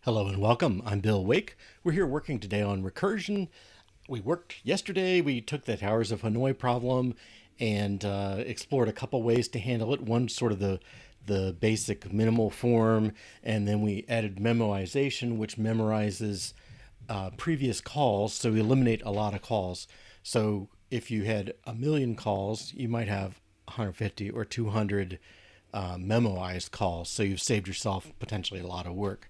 Hello and welcome. I'm Bill Wake. We're here working today on recursion. We worked yesterday. We took the Towers of Hanoi problem and explored a couple ways to handle it. One sort of the basic minimal form, and then we added memoization, which memorizes previous calls, so we eliminate a lot of calls. So if you had a million calls, you might have 150 or 200 memoized calls. So you've saved yourself potentially a lot of work.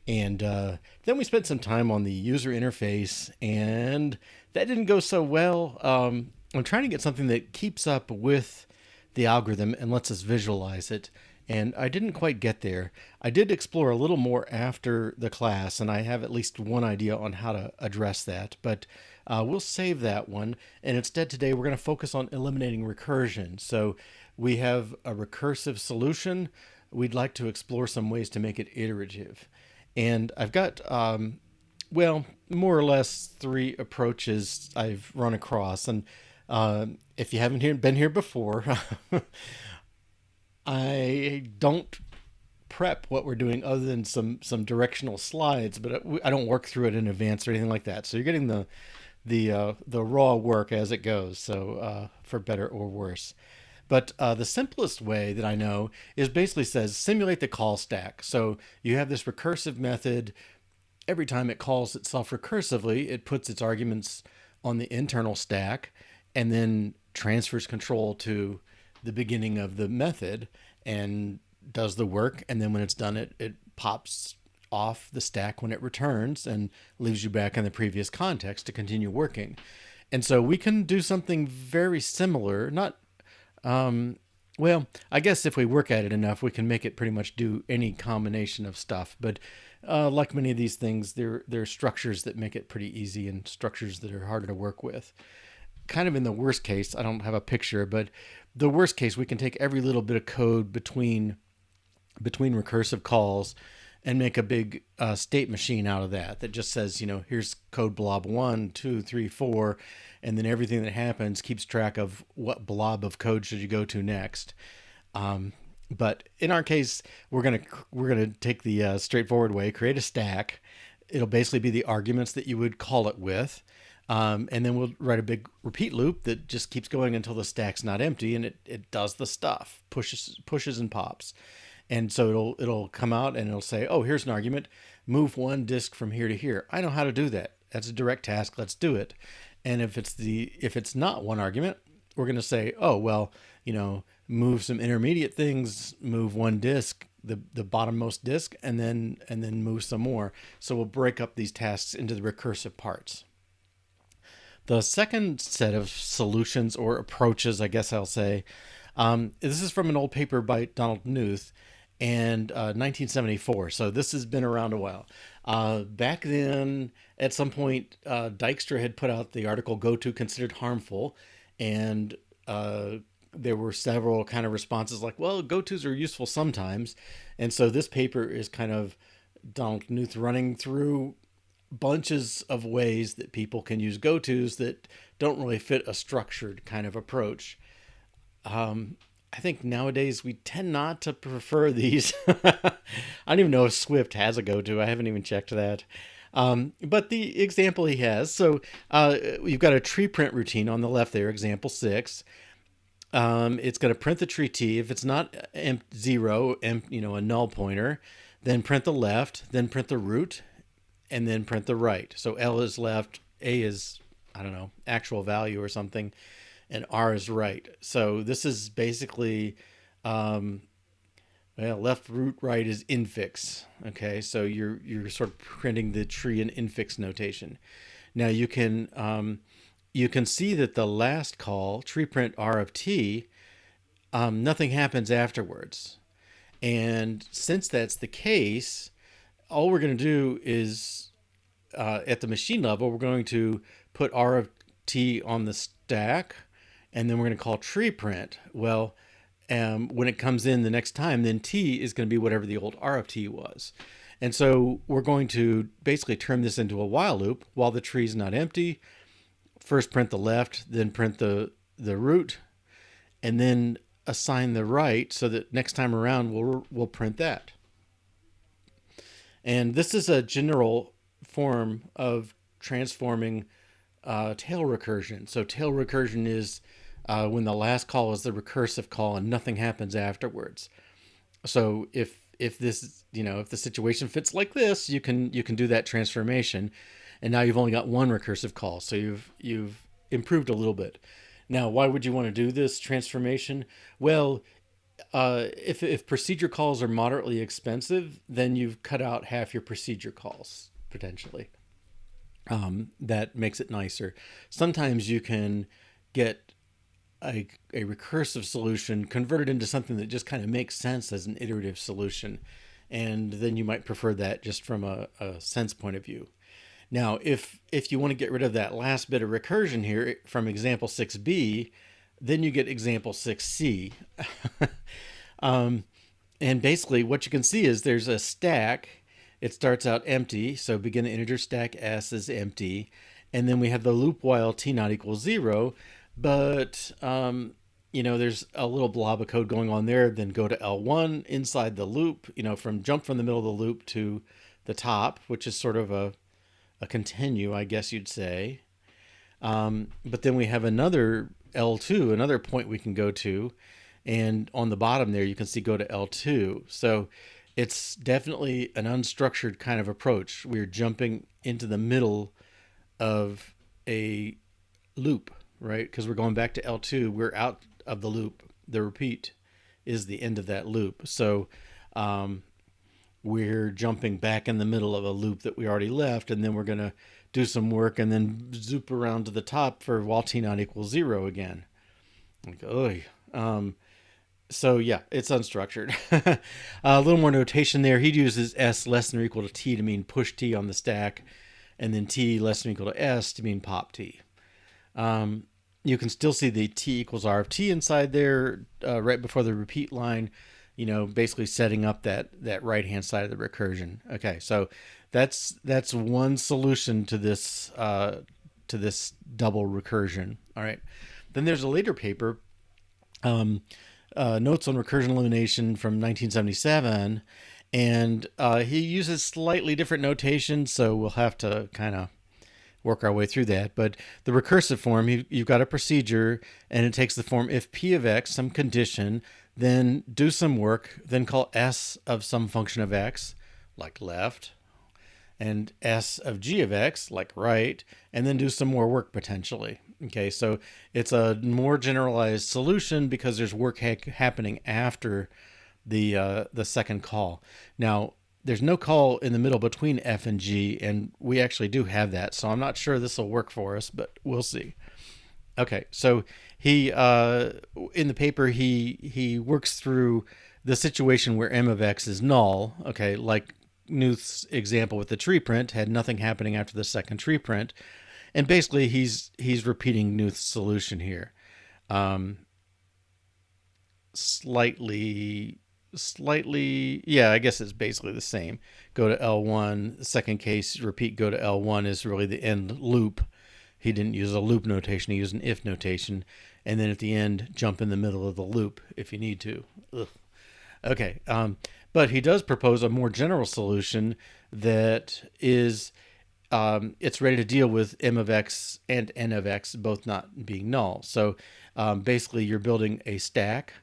And then we spent some time on the user interface, and that didn't go so well. I'm trying to get something that keeps up with the algorithm and lets us visualize it. And I didn't quite get there. I did explore a little more after the class, and I have at least one idea on how to address that. But we'll save that one. And instead today, we're going to focus on eliminating recursion. So we have a recursive solution. We'd like to explore some ways to make it iterative. And I've got, more or less three approaches I've run across. And if you haven't been here before, I don't prep what we're doing other than some directional slides, but I don't work through it in advance or anything like that. So you're getting the raw work as it goes. So for better or worse. But the simplest way that I know is basically says simulate the call stack. So you have this recursive method. Every time it calls itself recursively, it puts its arguments on the internal stack and then transfers control to the beginning of the method and does the work. And then when it's done, it pops off the stack when it returns and leaves you back in the previous context to continue working. And so we can do something very similar, not I guess if we work at it enough, we can make it pretty much do any combination of stuff. But like many of these things, there are structures that make it pretty easy and structures that are harder to work with. Kind of in the worst case, I don't have a picture, but the worst case, we can take every little bit of code between recursive calls and make a big state machine out of that just says, here's code blob 1, 2, 3, 4, and then everything that happens keeps track of what blob of code should you go to next. But in our case, we're gonna take the straightforward way, create a stack. It'll basically be the arguments that you would call it with. And then we'll write a big repeat loop that just keeps going until the stack's not empty, and it does the stuff, pushes and pops. And so it'll come out and it'll say, oh, here's an argument, move one disk from here to here. I know how to do that. That's a direct task. Let's do it. And if it's not one argument, we're going to say, oh, well, move some intermediate things, move one disk, the bottommost disk, and then move some more. So we'll break up these tasks into the recursive parts. The second set of solutions or approaches, I guess I'll say, this is from an old paper by Donald Knuth and 1974. So this has been around a while. Back then, at some point, Dijkstra had put out the article "Go-To Considered Harmful," and there were several kind of responses like, well, go-tos are useful sometimes. And so this paper is kind of Donald Knuth running through bunches of ways that people can use go-tos that don't really fit a structured kind of approach. I think nowadays we tend not to prefer these. I don't even know if Swift has a go-to. I haven't even checked that. But the example he has, so you've got a tree print routine on the left there, example 6. It's going to print the tree T. If it's not 0, a null pointer, then print the left, then print the root, and then print the right. So L is left, A is, actual value or something, and R is right. So this is basically, left, root, right is infix. Okay, so you're sort of printing the tree in infix notation. Now you can see that the last call, tree print R of T, nothing happens afterwards. And since that's the case, all we're going to do is, at the machine level, we're going to put R of T on the stack, and then we're going to call tree print. Well, when it comes in the next time, then T is going to be whatever the old R of T was. And so we're going to basically turn this into a while loop while the tree is not empty. First print the left, then print the root, and then assign the right so that next time around we'll print that. And this is a general form of transforming tail recursion. So tail recursion is when the last call is the recursive call and nothing happens afterwards. So if this, if the situation fits like this, you can do that transformation, and now you've only got one recursive call. So you've improved a little bit. Now, why would you want to do this transformation? Well, if procedure calls are moderately expensive, then you've cut out half your procedure calls potentially. That makes it nicer. Sometimes you can get a recursive solution converted into something that just kind of makes sense as an iterative solution. And then you might prefer that just from a sense point of view. Now, if you want to get rid of that last bit of recursion here from example 6b, then you get example 6c. And basically what you can see is there's a stack. It starts out empty, so begin the integer stack s is empty. And then we have the loop while t not equals 0. But, there's a little blob of code going on there. Then go to L1 inside the loop, jump from the middle of the loop to the top, which is sort of a continue, I guess you'd say. But then we have another L2, another point we can go to. And on the bottom there, you can see go to L2. So it's definitely an unstructured kind of approach. We're jumping into the middle of a loop, right? Because we're going back to L2. We're out of the loop. The repeat is the end of that loop. So we're jumping back in the middle of a loop that we already left, and then we're going to do some work and then zoop around to the top for while t not equals 0 again. Like, so yeah, it's unstructured. A little more notation there. He uses s less than or equal to t to mean push t on the stack, and then t less than or equal to s to mean pop t. You can still see the t equals r of t inside there right before the repeat line, basically setting up that right-hand side of the recursion. Okay, so that's one solution to this double recursion. All right. Then there's a later paper, Notes on Recursion Elimination from 1977, and he uses slightly different notation, so we'll have to kind of work our way through that. But the recursive form, you've got a procedure, and it takes the form if p of x, some condition, then do some work, then call s of some function of x, like left, and s of g of x, like right, and then do some more work potentially. Okay, so it's a more generalized solution because there's work happening after the second call. Now, there's no call in the middle between f and g, and we actually do have that, so I'm not sure this will work for us, but we'll see. Okay, so he in the paper he works through the situation where m of x is null. Okay, like Knuth's example with the tree print had nothing happening after the second tree print, and basically he's repeating Knuth's solution here, slightly. Yeah, I guess it's basically the same. Go to L1. The second case, repeat, go to L1 is really the end loop. He didn't use a loop notation. He used an if notation. And then at the end, jump in the middle of the loop if you need to. Ugh. Okay. But he does propose a more general solution that is, it's ready to deal with m of x and n of x both not being null. So basically you're building a stack.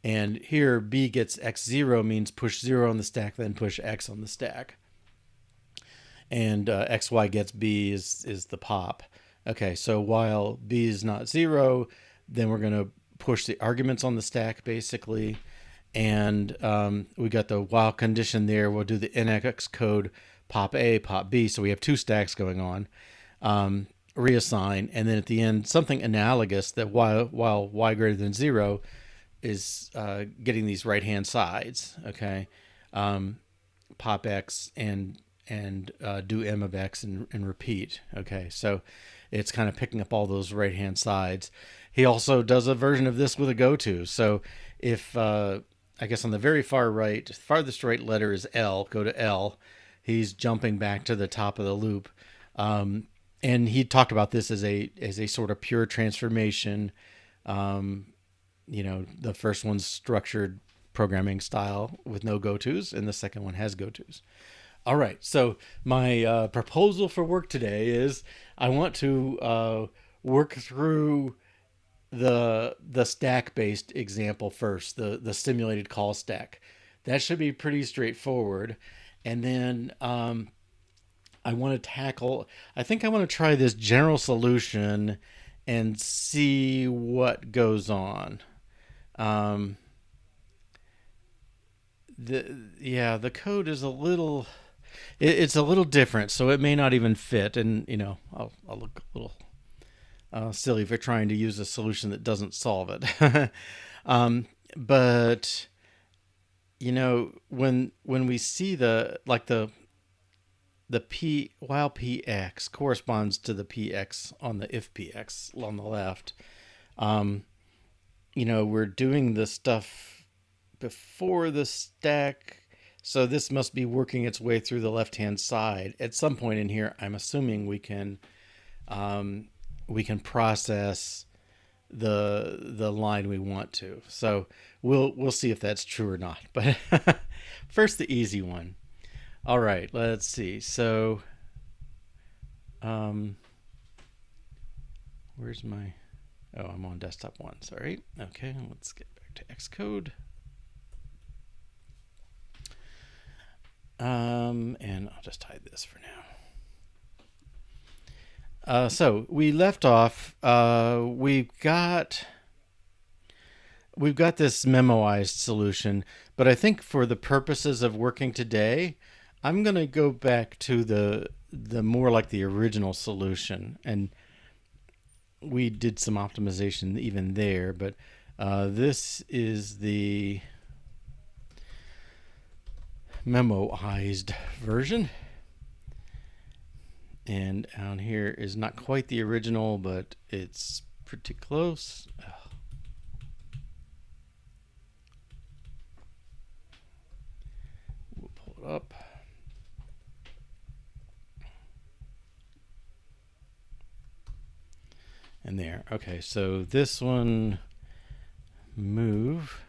And here b gets x0 means push 0 on the stack, then push x on the stack. And xy gets b is the pop. Okay, so while b is not 0, then we're going to push the arguments on the stack basically. And we got the while condition there. We'll do the NX code pop A, pop B. So we have two stacks going on. Reassign. And then at the end, something analogous that while y greater than 0 is getting these right-hand sides, okay? Pop x and do m of x and repeat, okay? So it's kind of picking up all those right-hand sides. He also does a version of this with a goto. So if, I guess on the very far right, farthest right letter is L, go to L. He's jumping back to the top of the loop. And he talked about this as a sort of pure transformation. The first one's structured programming style with no gotos, and the second one has gotos. All right. So my proposal for work today is I want to work through the stack based example first, the simulated call stack. That should be pretty straightforward. And then I want to tackle. I think I want to try this general solution and see what goes on. Um, the code is a little it's a little different, so it may not even fit. And I'll look a little silly if you're trying to use a solution that doesn't solve it. But when we see the p while px corresponds to the px on the if px on the left, um, we're doing the stuff before the stack. So this must be working its way through the left-hand side. At some point in here, I'm assuming we can process the line we want to. So we'll see if that's true or not. But first, the easy one. All right, let's see. So, where's my? Oh, I'm on desktop one. Sorry. Okay, let's get back to Xcode. And I'll just hide this for now. So we left off. We've got this memoized solution, but I think for the purposes of working today, I'm gonna go back to the more like the original solution, and we did some optimization even there. But this is the memoized version. And down here is not quite the original, but it's pretty close. We'll pull it up. And there. Okay, so this one, move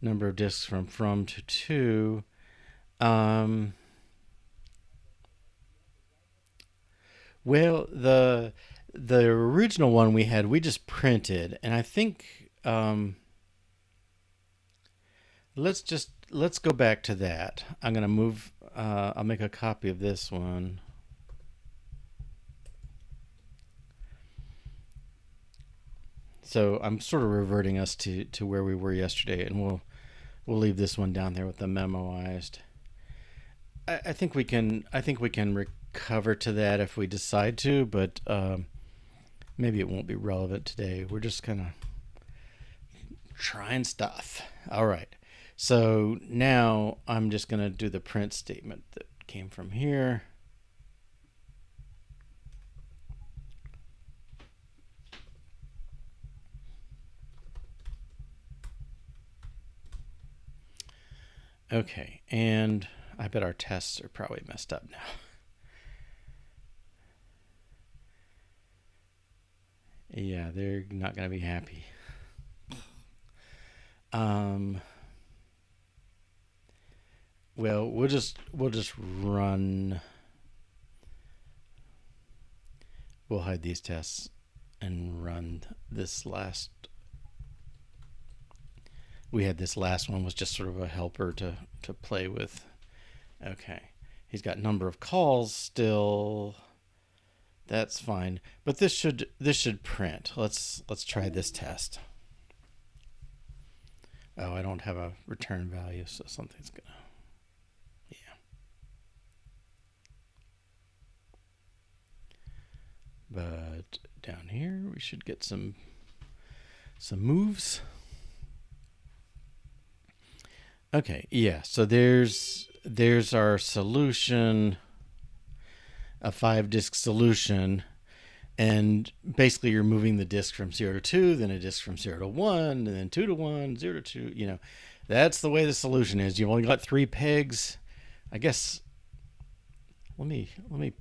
number of disks from to 2. Well, the original one we just printed, and I think let's go back to that. I'm gonna move. I'll make a copy of this one. So I'm sort of reverting us to where we were yesterday, and we'll leave this one down there with the memoized. I think we can recover to that if we decide to, but maybe it won't be relevant today. We're just kind of trying stuff. All right. So now I'm just going to do the print statement that came from here. Okay, and I bet our tests are probably messed up now. Yeah, they're not going to be happy. Well, we'll just run. We'll hide these tests and run this last. We had this last one was just sort of a helper to play with. Okay, he's got number of calls still. That's fine, but this should print. Let's try this test. Oh, I don't have a return value, so something's gonna. Yeah. But down here we should get some moves. Okay, yeah. So there's our solution, a 5-disk solution, and basically you're moving the disk from 0 to 2, then a disk from 0 to 1, and then 2 to 1, 0 to 2. That's the way the solution is. You've only got 3 pegs. I guess. Let me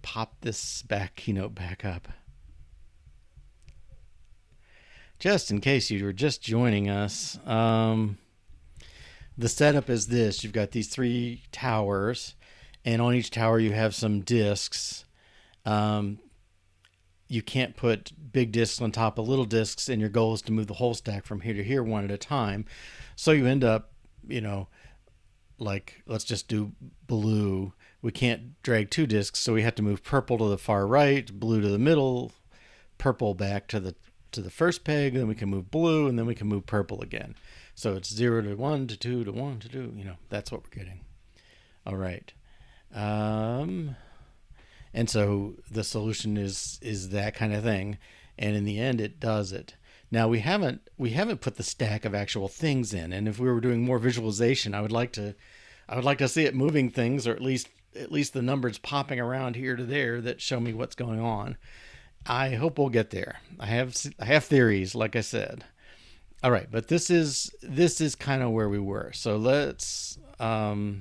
pop this keynote back up, just in case you were just joining us. The setup is this. You've got these 3 towers, and on each tower you have some disks. You can't put big disks on top of little disks, and your goal is to move the whole stack from here to here one at a time. So you end up, like, let's just do blue. We can't drag two disks, so we have to move purple to the far right, blue to the middle, purple back to the first peg, then we can move blue, and then we can move purple again. So it's 0 to 1 to 2 to 1 to 2. That's what we're getting. All right. And so the solution is that kind of thing, and in the end, it does it. Now we haven't put the stack of actual things in, and if we were doing more visualization, I would like to see it moving things, or at least the numbers popping around here to there that show me what's going on. I hope we'll get there. I have theories, like I said. All right, but this is kind of where we were. So let's oh,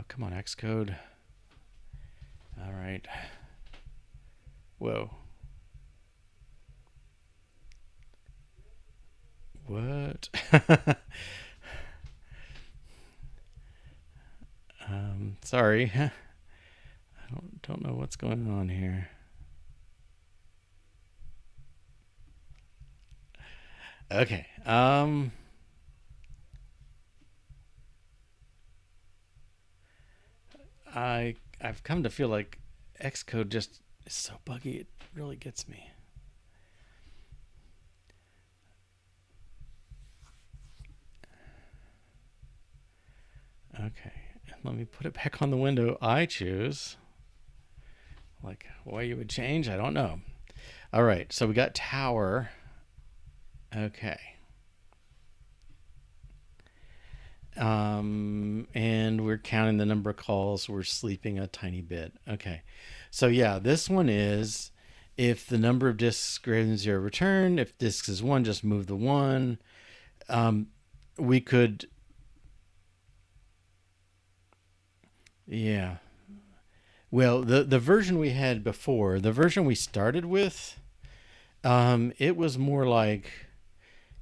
come on, Xcode. All right. Whoa. What? Sorry. I don't know what's going on here. Okay. I've come to feel like Xcode just is so buggy, it really gets me. Okay, let me put it back on the window I choose. Like, why you would change, I don't know. All right, so we got tower. Okay. And we're counting the number of calls. We're sleeping a tiny bit. Okay. So yeah, this one is if the number of disks greater than 0 return. If disks is 1, just move the 1. We could, yeah. Well, the version we had before, the version we started with, it was more like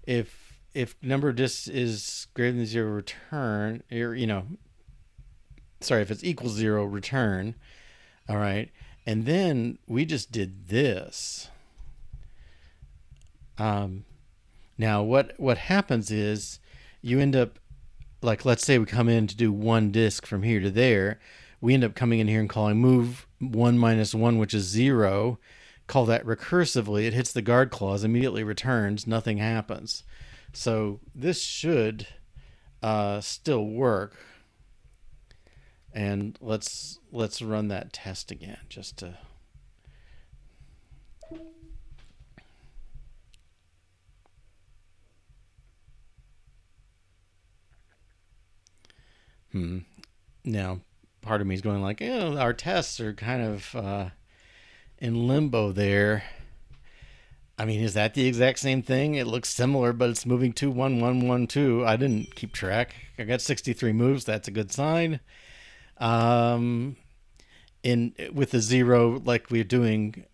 if number of disks is greater than 0 return, or if it's equals 0 return. All right, and then we just did this. Now what happens is you end up, like, let's say we come in to do one disk from here to there. We end up coming in here and calling move 1 minus 1, which is 0. Call that recursively. It hits the guard clause, immediately returns, nothing happens. So this should still work. And let's run that test again, just to. Now, part of me is going like, our tests are kind of in limbo there. I mean, is that the exact same thing? It looks similar, but it's moving 2 1 1 1 2. I didn't keep track. I got 63 moves. That's a good sign. With the 0, like we're doing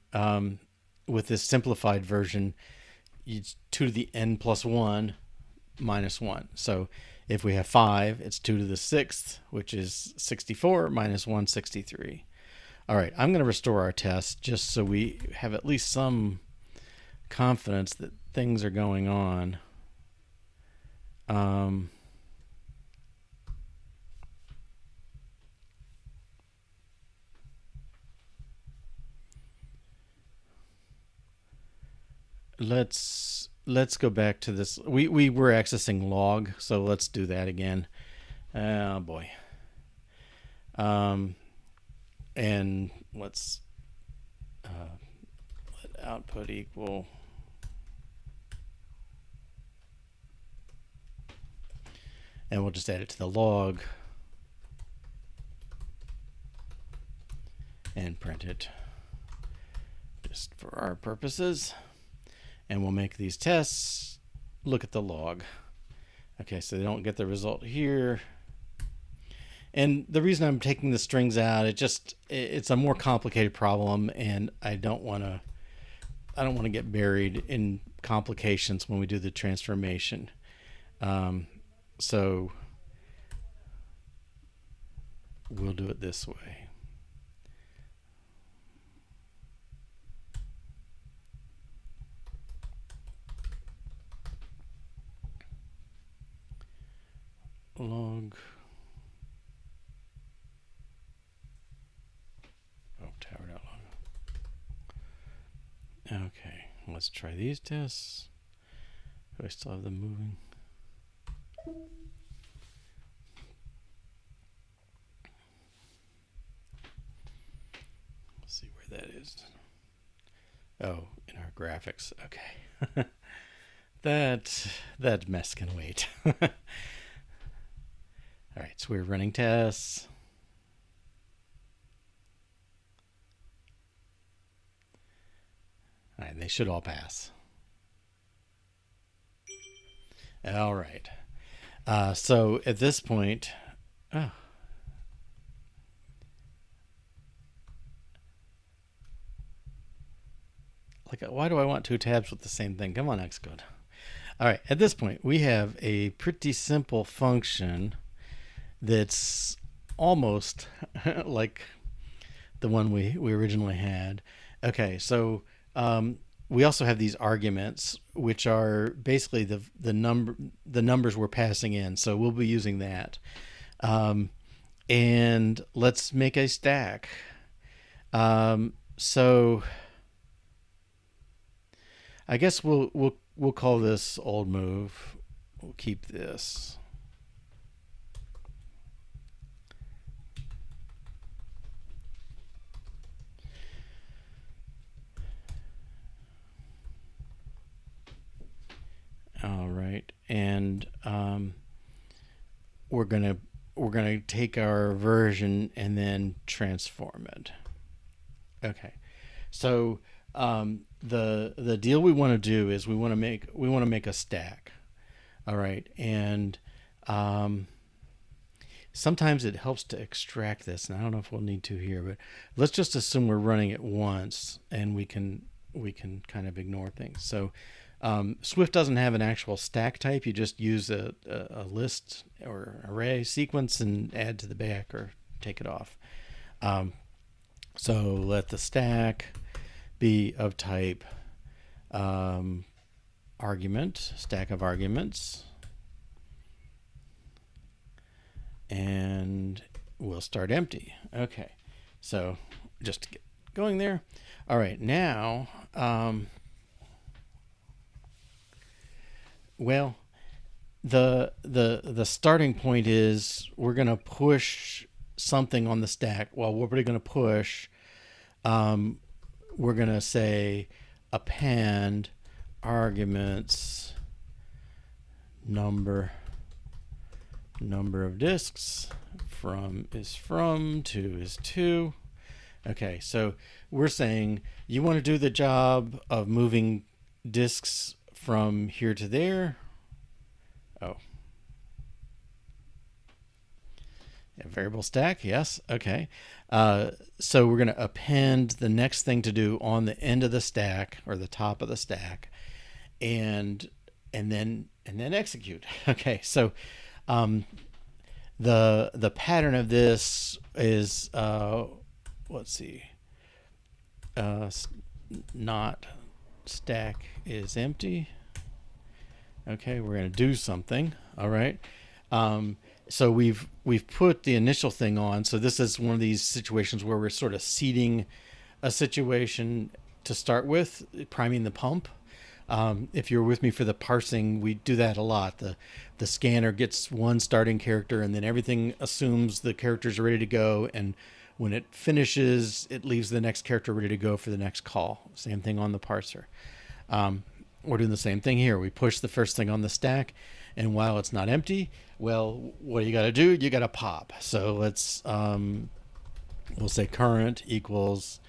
with this simplified version, it's 2 to the n plus 1 minus 1. So if we have 5, it's 2 to the 6th, which is 64 minus 1, 63. All right, I'm going to restore our test just so we have at least some confidence that things are going on. Let's go back to this. We were accessing log, so let's do that again. Oh boy. And let's let output equal. And we'll just add it to the log and print it just for our purposes. And we'll make these tests, look at the log. Okay, so they don't get the result here. And the reason I'm taking the strings out, it's a more complicated problem, and I don't want to get buried in complications when we do the transformation. So we'll do it this way. Log. Oh, tower.log. Okay, let's try these tests. Do I still have them moving? Let's see where that is. Oh, in our graphics. Okay. that mess can wait. All right, so we're running tests. All right, they should all pass. All right. So at this point, oh. Like, why do I want two tabs with the same thing? Come on, Xcode. All right, at this point, we have a pretty simple function that's almost like the one we originally had. Okay, so we also have these arguments, which are basically the numbers we're passing in. So we'll be using that. And let's make a stack. So I guess we'll call this old move. We'll keep this. All right, and we're gonna take our version and then transform it. Okay, so the deal we want to do is we want to make a stack. All right, and sometimes it helps to extract this, and I don't know if we'll need to here, but let's just assume we're running it once, and we can kind of ignore things. So Swift doesn't have an actual stack type. You just use a list or array sequence and add to the back or take it off. So let the stack be of type argument, stack of arguments, and we'll start empty. Okay, so just to get going there. All right, now well, the starting point is we're going to push something on the stack. Well, what we're going to push, we're going to say append arguments number of disks, from is from, to is to. Okay, so we're saying you want to do the job of moving disks from here to there. Oh. A variable stack, yes. Okay. So we're going to append the next thing to do on the end of the stack or the top of the stack, and then execute. Okay. So the pattern of this is let's see. Not stack is empty. Okay, we're going to do something. All right. So we've put the initial thing on. So this is one of these situations where we're sort of seeding a situation to start with, priming the pump. If you're with me for the parsing, we do that a lot. The scanner gets one starting character, and then everything assumes the characters are ready to go. And when it finishes, it leaves the next character ready to go for the next call. Same thing on the parser. We're doing the same thing here. We push the first thing on the stack, and while it's not empty, well, what do you got to do? You got to pop. So let's we'll say current equals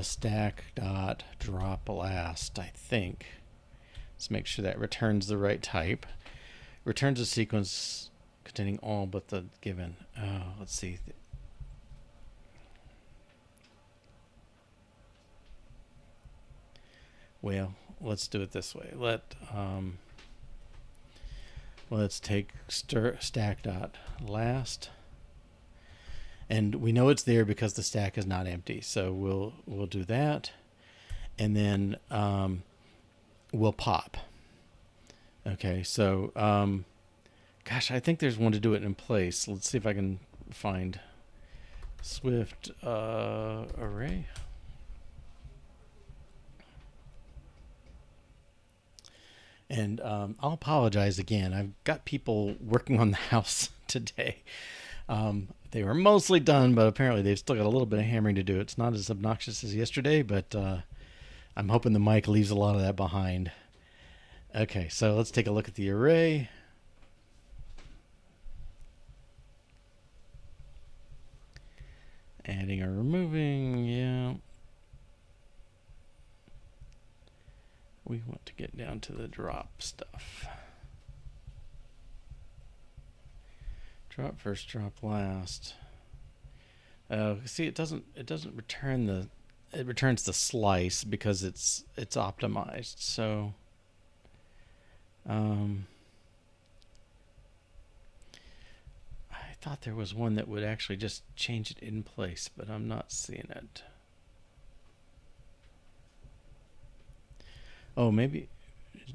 stack dot drop last. I think. Let's make sure that returns the right type. Returns a sequence containing all but the given. Let's see. Well, let's do it this way. Let's take stack dot last, And we know it's there because the stack is not empty. So we'll do that. And then we'll pop. Okay, so gosh, I think there's one to do it in place. Let's see if I can find Swift array. And I'll apologize again. I've got people working on the house today. They were mostly done, but apparently they've still got a little bit of hammering to do. It's not as obnoxious as yesterday, but I'm hoping the mic leaves a lot of that behind. Okay, so let's take a look at the array. Adding or removing, yeah. We want to get down to the drop stuff. Drop first, drop last. See, it doesn't return the. It returns the slice because it's optimized. So, I thought there was one that would actually just change it in place, but I'm not seeing it. Oh, maybe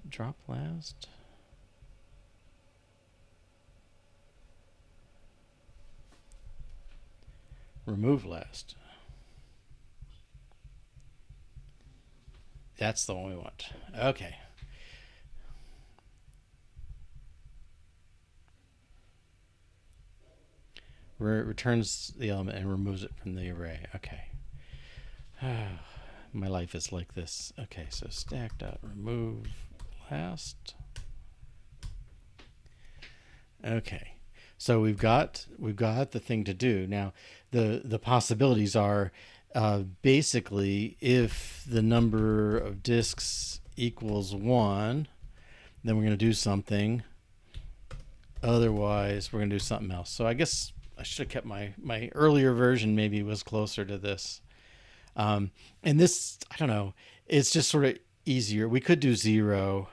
drop last. Remove last. That's the one we want. Okay. Returns the element and removes it from the array. Okay. My life is like this. Okay, so stack.remove last. Okay. So we've got the thing to do. Now, the possibilities are basically if the number of disks equals 1, then we're going to do something. Otherwise, we're going to do something else. So I guess I should have kept my earlier version, maybe was closer to this. And this, I don't know, it's just sort of easier. We could do 0.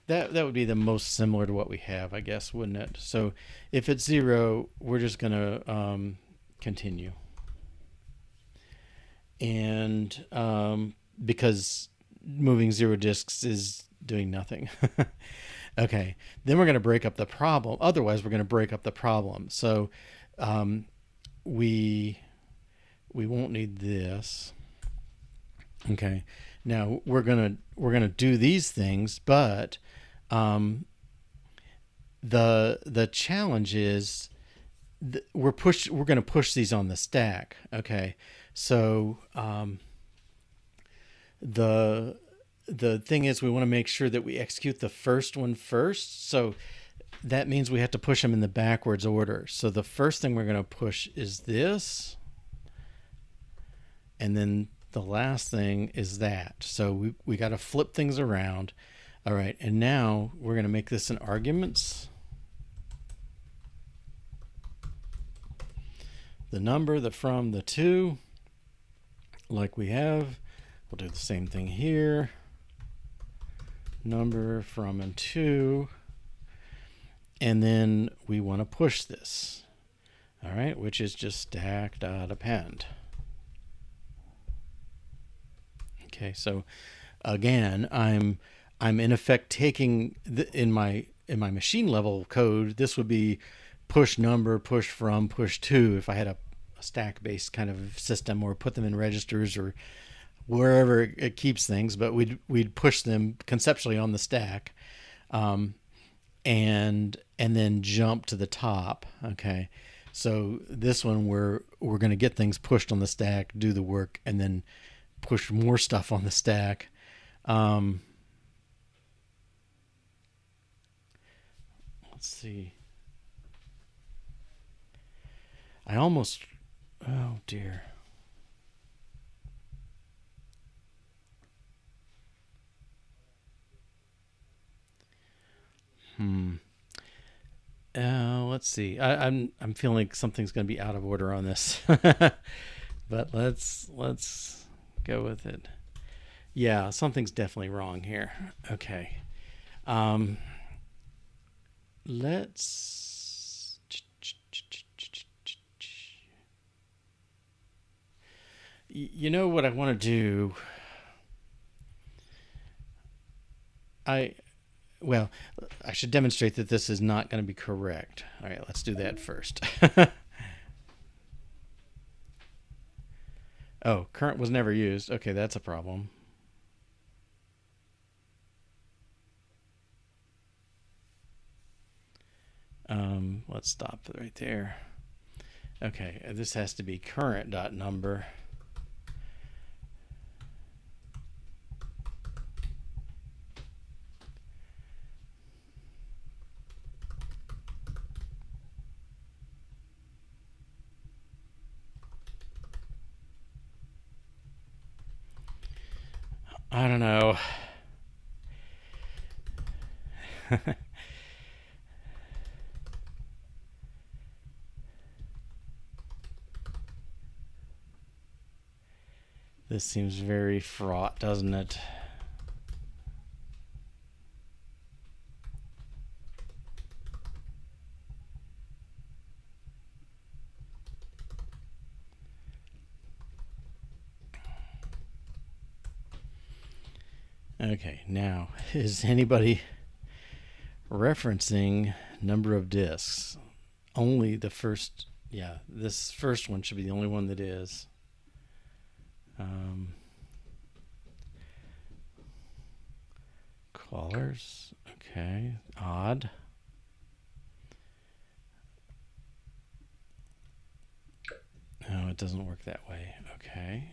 That would be the most similar to what we have, I guess, wouldn't it? So if it's 0, we're just going to continue. And because moving 0 disks is doing nothing. Okay, then we're going to break up the problem. Otherwise, we're going to break up the problem. So we won't need this. Okay, now we're gonna do these things, but the challenge is we're going to push these on the stack. Okay, so the thing is we want to make sure that we execute the first one first. So that means we have to push them in the backwards order. So the first thing we're going to push is this, and then the last thing is that. So we got to flip things around. All right, and now we're going to make this an arguments. The number, the from, the to, like we have. We'll do the same thing here. Number, from, and to. And then we want to push this. All right, which is just stack.append. Okay, so again, I'm in effect taking in my machine level code, this would be push number, push from, push to if I had a stack based kind of system, or put them in registers or wherever it keeps things, but we'd push them conceptually on the stack, and then jump to the top. Okay, so this one we're going to get things pushed on the stack, do the work, and then push more stuff on the stack. Let's see. Oh dear. Let's see. I'm feeling like something's going to be out of order on this, but let's go with it. Yeah, something's definitely wrong here. Okay. Let's You know what I want to do? I Well, I should demonstrate that this is not going to be correct. All right, let's do that first. Oh, current was never used. Okay, that's a problem. Let's stop right there. Okay, this has to be current dot number. I don't know. This seems very fraught, doesn't it? Okay, now, is anybody referencing number of disks? Only the first, yeah, this first one should be the only one that is. Callers, okay, odd. No, it doesn't work that way. Okay.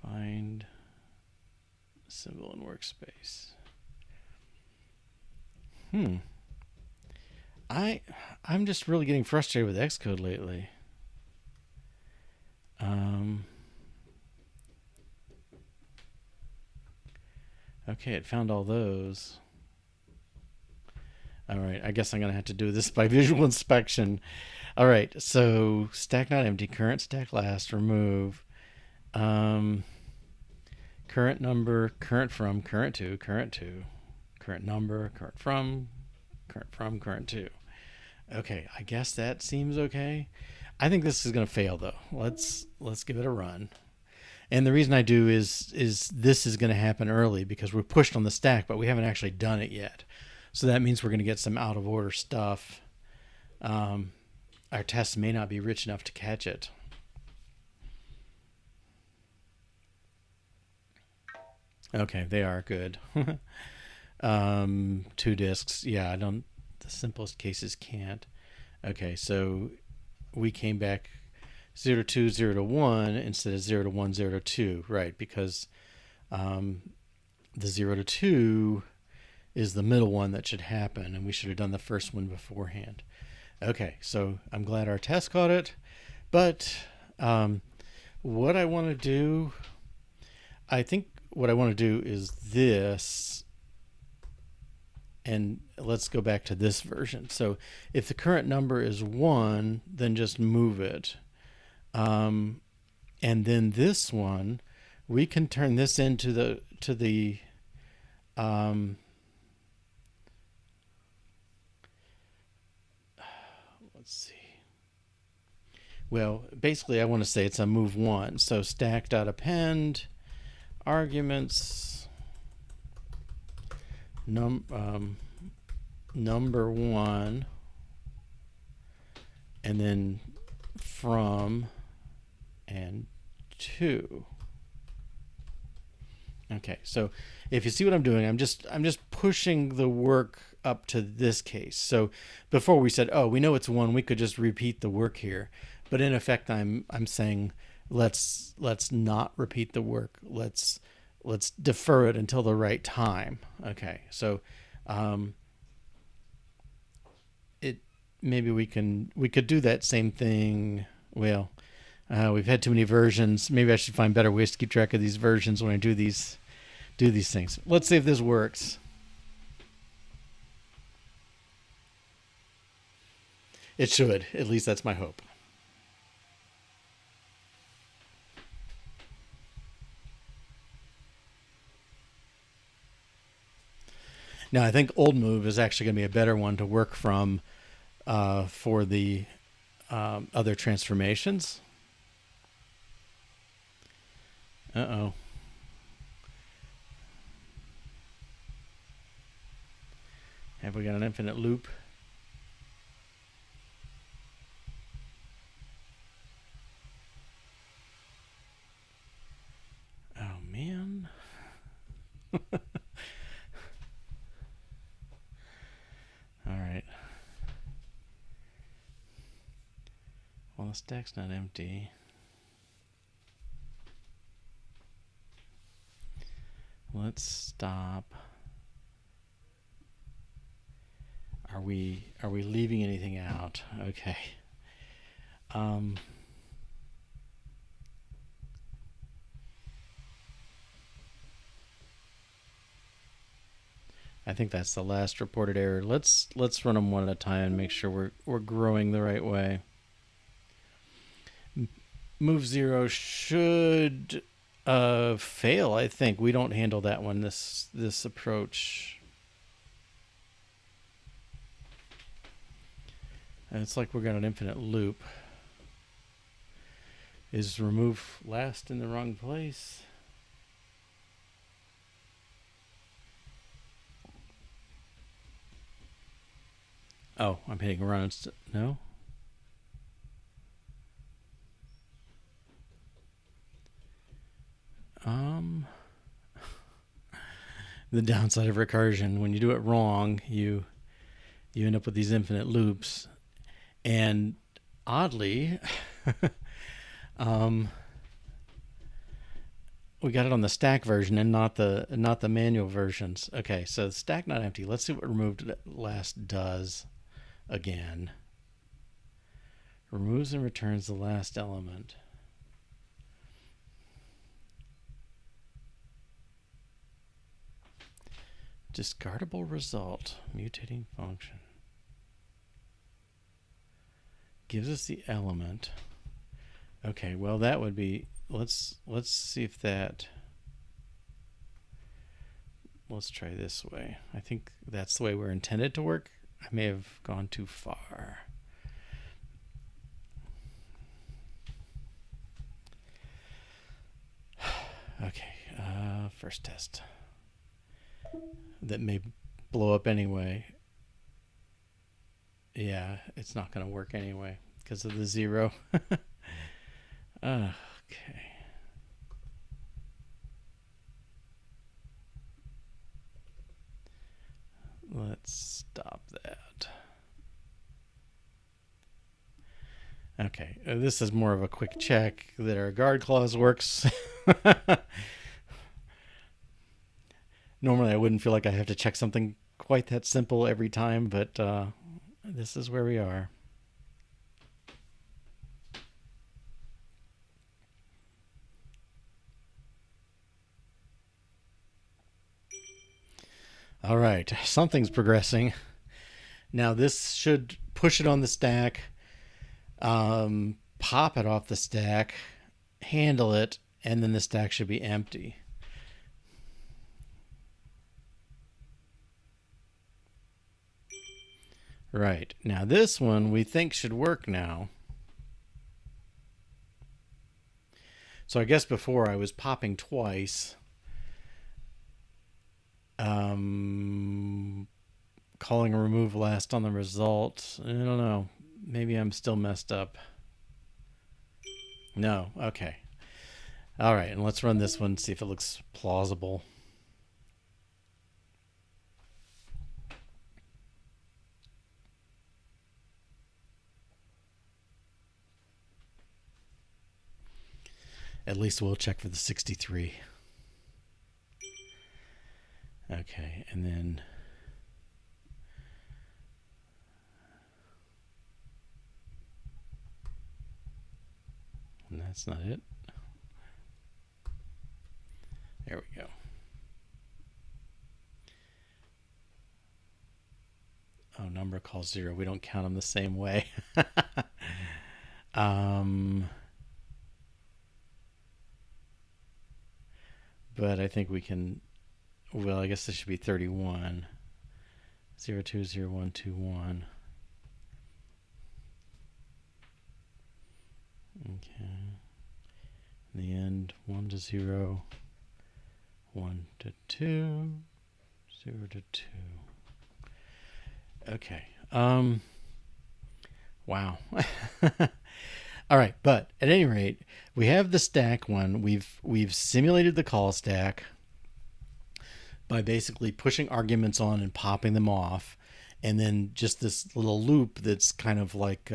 Find symbol in workspace. I'm just really getting frustrated with Xcode lately. Okay, it found all those. All right, I guess I'm going to have to do this by visual inspection. All right, so stack not empty, current stack last, remove. Current number, current from, current to, current number, current from, current to. Okay, I guess that seems okay. I think this is going to fail though. Let's give it a run. And the reason I do is this is going to happen early because we're pushed on the stack, but we haven't actually done it yet. So that means we're going to get some out of order stuff. Our tests may not be rich enough to catch it. Okay, they are good. 2 disks. Yeah, the simplest cases can't. Okay, so we came back 0 to 2, 0 to 1 instead of 0 to 1, 0 to 2, right? Because the 0 to 2 is the middle one that should happen, and we should have done the first one beforehand. Okay, so I'm glad our test caught it, but what I want to do, I think what I want to do is this, and let's go back to this version. So if the current number is 1, then just move it. And then this one, we can turn this into the let's see. Well, basically I want to say it's a move 1. So stack.append arguments number 1 and then from and 2. Okay, so if you see what I'm doing, I'm just pushing the work up to this case. So before we said, oh, we know it's 1, we could just repeat the work here. But in effect, I'm saying let's not repeat the work. Let's defer it until the right time. Okay, so maybe we could do that same thing. Well, we've had too many versions. Maybe I should find better ways to keep track of these versions when I do these things. Let's see if this works. It should. At least that's my hope. Now, I think old move is actually going to be a better one to work from for the other transformations. Uh-oh. Have we got an infinite loop? Oh, man. All right. Well, the stack's not empty. Let's stop. Are we leaving anything out? Okay. I think that's the last reported error. Let's run them one at a time and make sure we're growing the right way. Move 0 should fail. I think we don't handle that one. This approach. And it's like we're got an infinite loop. Is remove last in the wrong place? Oh, I'm hitting run. No? The downside of recursion, when you do it wrong, you end up with these infinite loops. And oddly, we got it on the stack version and not the manual versions. Okay, so stack not empty. Let's see what removed last does again. Removes and returns the last element. Discardable result. Mutating function. Gives us the element. Okay, well that would be, let's see if that, let's try this way. I think that's the way we're intended to work. I may have gone too far. Okay, first test. That may blow up anyway. Yeah, it's not going to work anyway because of the 0. Okay. Let's stop that. Okay, this is more of a quick check that our guard clause works. Normally I wouldn't feel like I have to check something quite that simple every time, but this is where we are. All right, something's progressing. Now this should push it on the stack, pop it off the stack, handle it, and then the stack should be empty. Right, now this one we think should work now. So I guess before I was popping twice. Calling a remove last on the result. I don't know. Maybe I'm still messed up. No, okay. All right, and let's run this one, see if it looks plausible. At least we'll check for the 63. Okay, and then and that's not it. There we go. Oh, number calls 0. We don't count them the same way. But I think we can, well, I guess this should be 31. 020121. Okay. in the end, 1 to 0, 1 to 2, 0 to 2. Okay. Wow. All right, but at any rate, we have the stack one. We've simulated the call stack by basically pushing arguments on and popping them off, and then just this little loop that's kind of like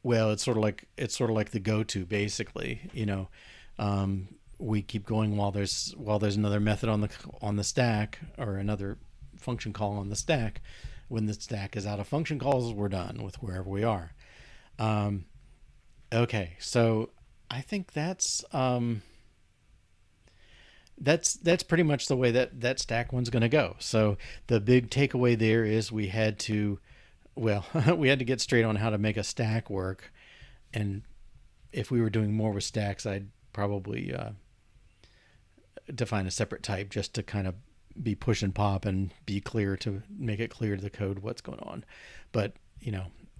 well, it's sort of like the go-to basically. We keep going while there's another method on the stack, or another function call on the stack. When the stack is out of function calls, we're done with wherever we are. Okay, so I think that's pretty much the way that stack one's going to go. So the big takeaway there is we had to get straight on how to make a stack work. And if we were doing more with stacks, I'd probably define a separate type just to kind of be push and pop and be clear, to make it clear to the code what's going on. But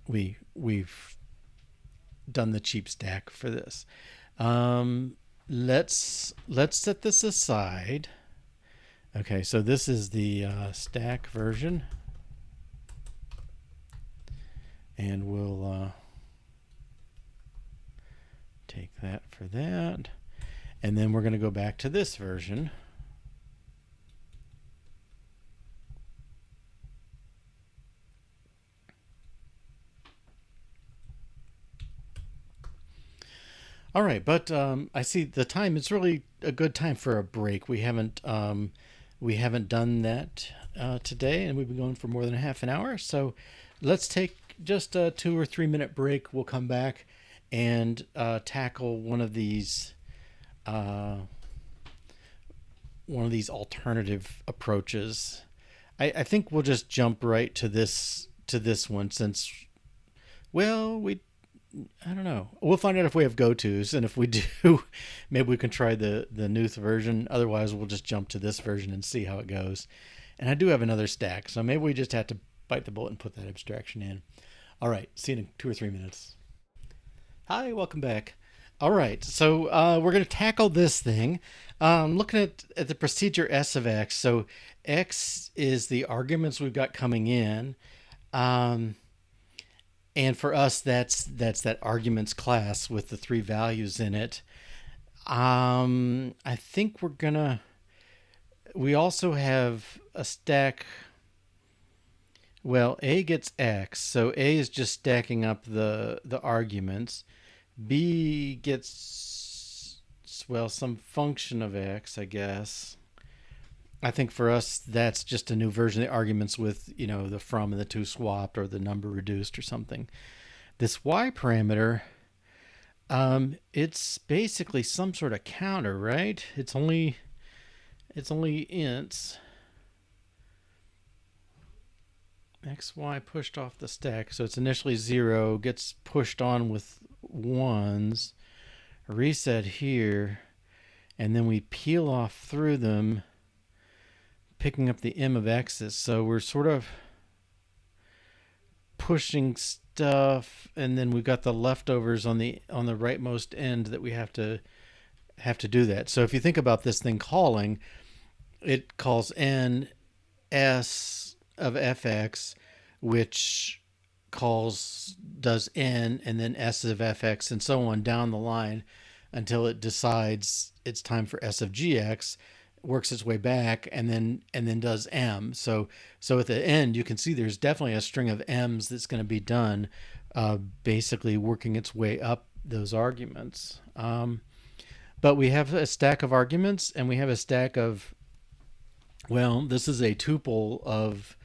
we've done the cheap stack for this. Let's set this aside. Okay, so this is the stack version, and we'll take that for that, and then we're going to go back to this version. All right, but I see the time. It's really a good time for a break. We haven't done that today, and we've been going for more than a half an hour. So let's take just a 2 or 3 minute break. We'll come back and tackle one of these alternative approaches. I think we'll just jump right to this one, since, well, I don't know. We'll find out if we have go-tos, and if we do, maybe we can try the Nuth version. Otherwise, we'll just jump to this version and see how it goes. And I do have another stack, so maybe we just have to bite the bullet and put that abstraction in. All right, see you in 2 or 3 minutes. Hi, welcome back. All right, so we're going to tackle this thing. Looking at the procedure S of X. So X is the arguments we've got coming in. And for us, that's that arguments class with the 3 values in it. I think we also have a stack. Well, A gets X, so A is just stacking up the arguments. B gets, well, some function of X, I guess. I think for us, that's just a new version of the arguments with, the from and the to swapped, or the number reduced or something. This Y parameter, it's basically some sort of counter, right? It's only ints. XY pushed off the stack. So it's initially 0, gets pushed on with 1s, reset here, and then we peel off through them, picking up the M of X's. So we're sort of pushing stuff, and then we've got the leftovers on the rightmost end that we have to do that. So if you think about this thing calling, it calls N S of Fx, which does N and then S of Fx, and so on down the line until it decides it's time for S of Gx, works its way back, and then does M. So at the end, you can see there's definitely a string of M's that's going to be done, basically working its way up those arguments. But we have a stack of arguments, and we have a stack of, well, this is a tuple of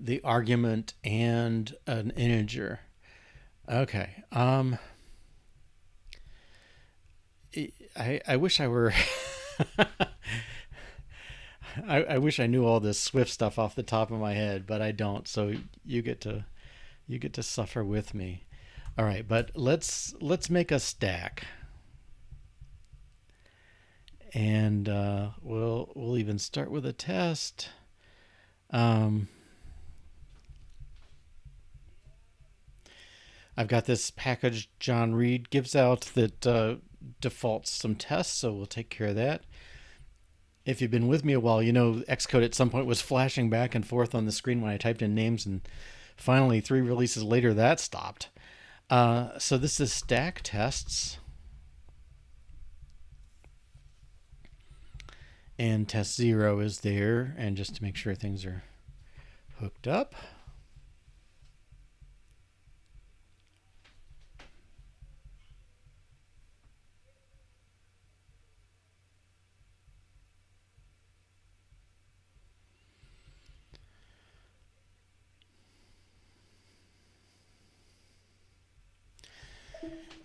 the argument and an integer. Okay. I wish I were I wish I knew all this Swift stuff off the top of my head, but I don't. So you get to suffer with me. All right, but let's make a stack, and we'll even start with a test. I've got this package John Reed gives out that defaults some tests, so we'll take care of that. If you've been with me a while, you know Xcode at some point was flashing back and forth on the screen when I typed in names, and finally 3 releases later that stopped. So this is stack tests. And test 0 is there, and just to make sure things are hooked up.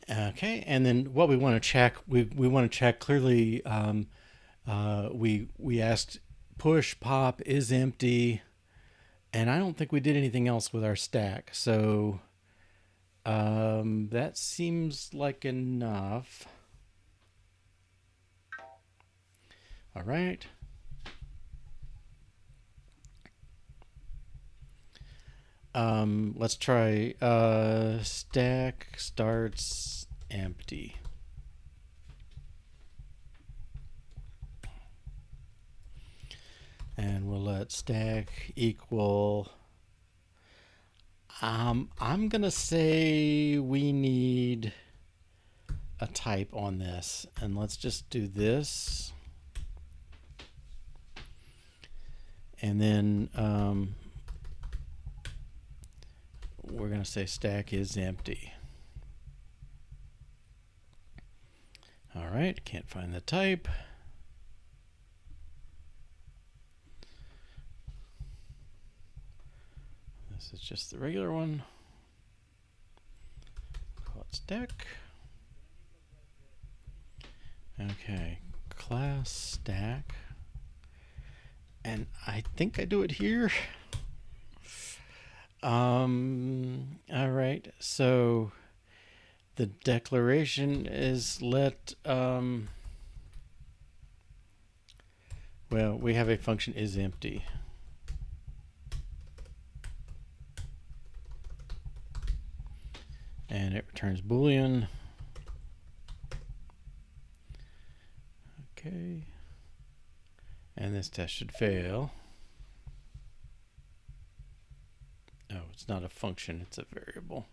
Okay, and then what we want to check, we want to check clearly. We asked push pop is empty, and I don't think we did anything else with our stack. So that seems like enough. All right. Let's try stack starts empty. And we'll let stack equal. I'm gonna say we need a type on this, and let's just do this. And then we're going to say stack is empty. All right, can't find the type. This is just the regular one. Call it stack. Okay, class stack. And I think I do it here. All right, so the declaration is let, well, we have a function is empty. And it returns Boolean. Okay. And this test should fail. Oh, it's not a function, it's a variable.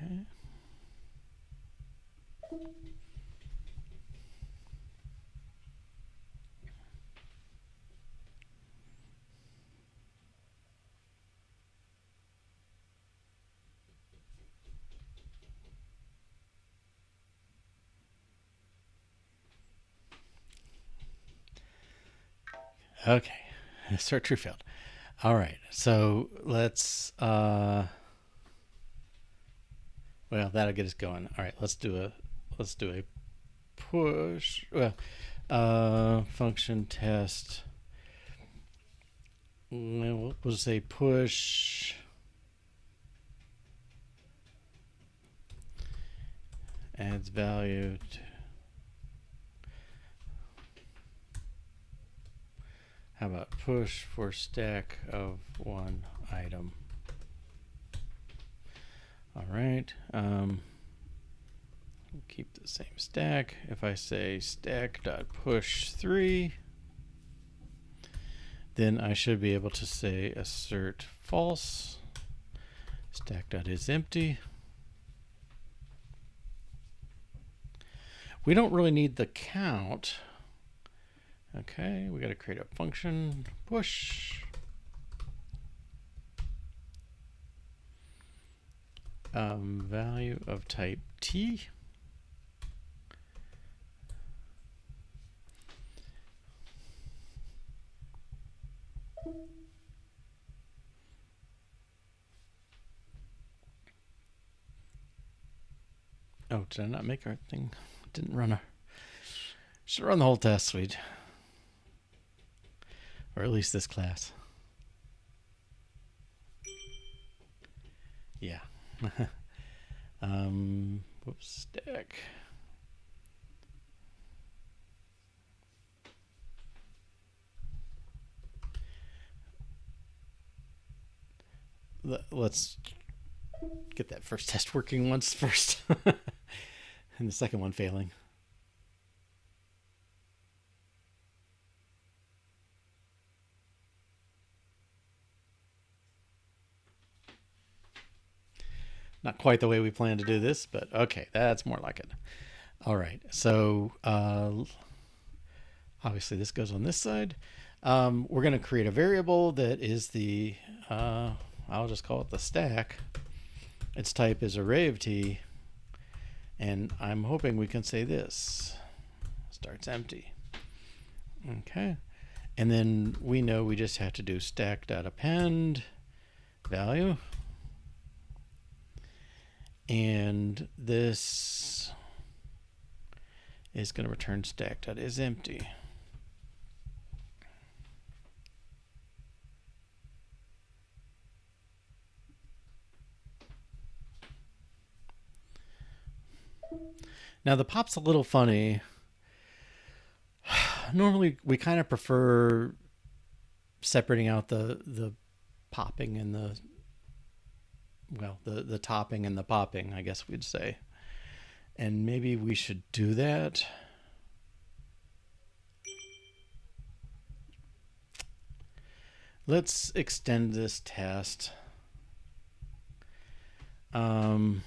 Okay. Okay, start true failed. All right, so let's, well, that'll get us going. All right, let's do a push, well, function test. We'll say push adds value to, how about push for stack of one item? All right. Keep the same stack. If I say stack.push3, then I should be able to say assert false. Stack.isEmpty. We don't really need the count. Okay, we got to create a function, push. Value of type T. Oh, did I not make our thing? Didn't run should run the whole test suite. Or at least this class. Yeah. Whoops, stack. let's get that first test working once first. And the second one failing. Not quite the way we planned to do this, but okay, that's more like it. All right, so obviously this goes on this side. We're going to create a variable that is the, I'll just call it the stack. Its type is array of t, and I'm hoping we can say this starts empty. Okay, and then we know we just have to do stack.append value. And this is going to return stack.isEmpty. Now the pop's a little funny. Normally we kind of prefer separating out the popping and the topping and the popping, I guess we'd say. And maybe we should do that. Let's extend this test. Well,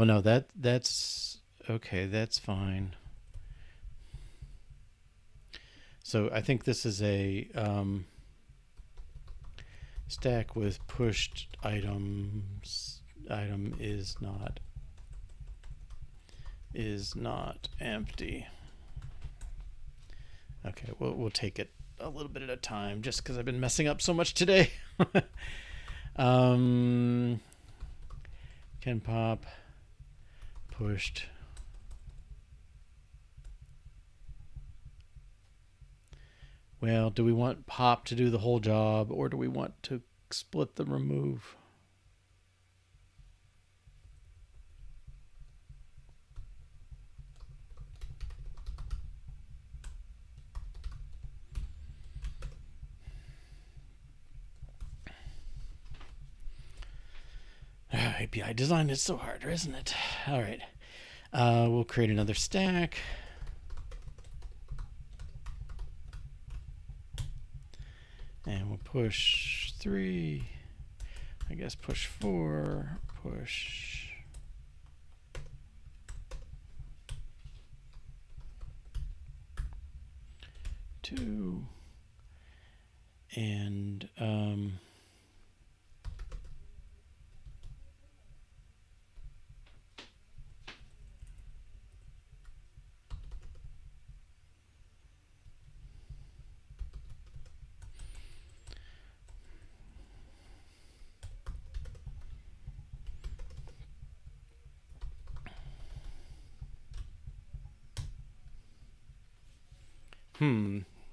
no, that's okay. That's fine. So I think this is a stack with pushed items. Item is not empty. Okay, we'll take it a little bit at a time, just because I've been messing up so much today. Can pop pushed. Well, do we want pop to do the whole job, or do we want to split the remove? API design is so hard, isn't it? All right. We'll create another stack. And we'll push 3. I guess push 4. Push 2. And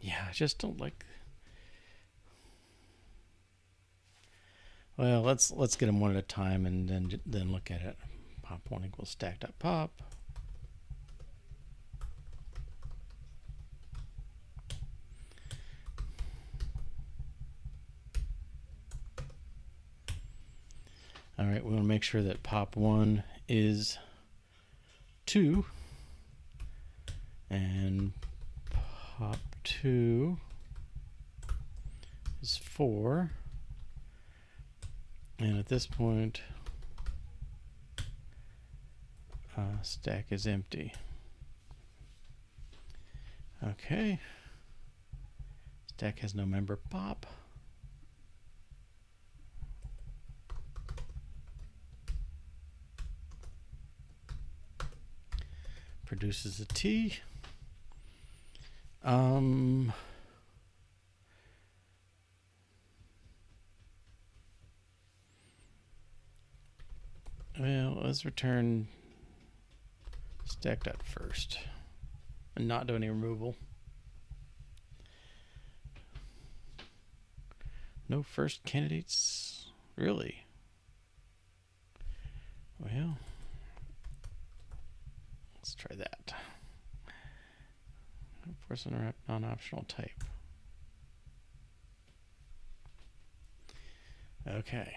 yeah, I just don't like. Well, let's get them one at a time and then look at it. Pop1 equals stack.pop. All right, we want to make sure that pop1 is 2 and pop2 is 4. And at this point, stack is empty. Okay. Stack has no member pop. Produces a T. Well, let's return stack.first and not do any removal. No first candidates? Really? Well, let's try that. Force interrupt non-optional type. Okay.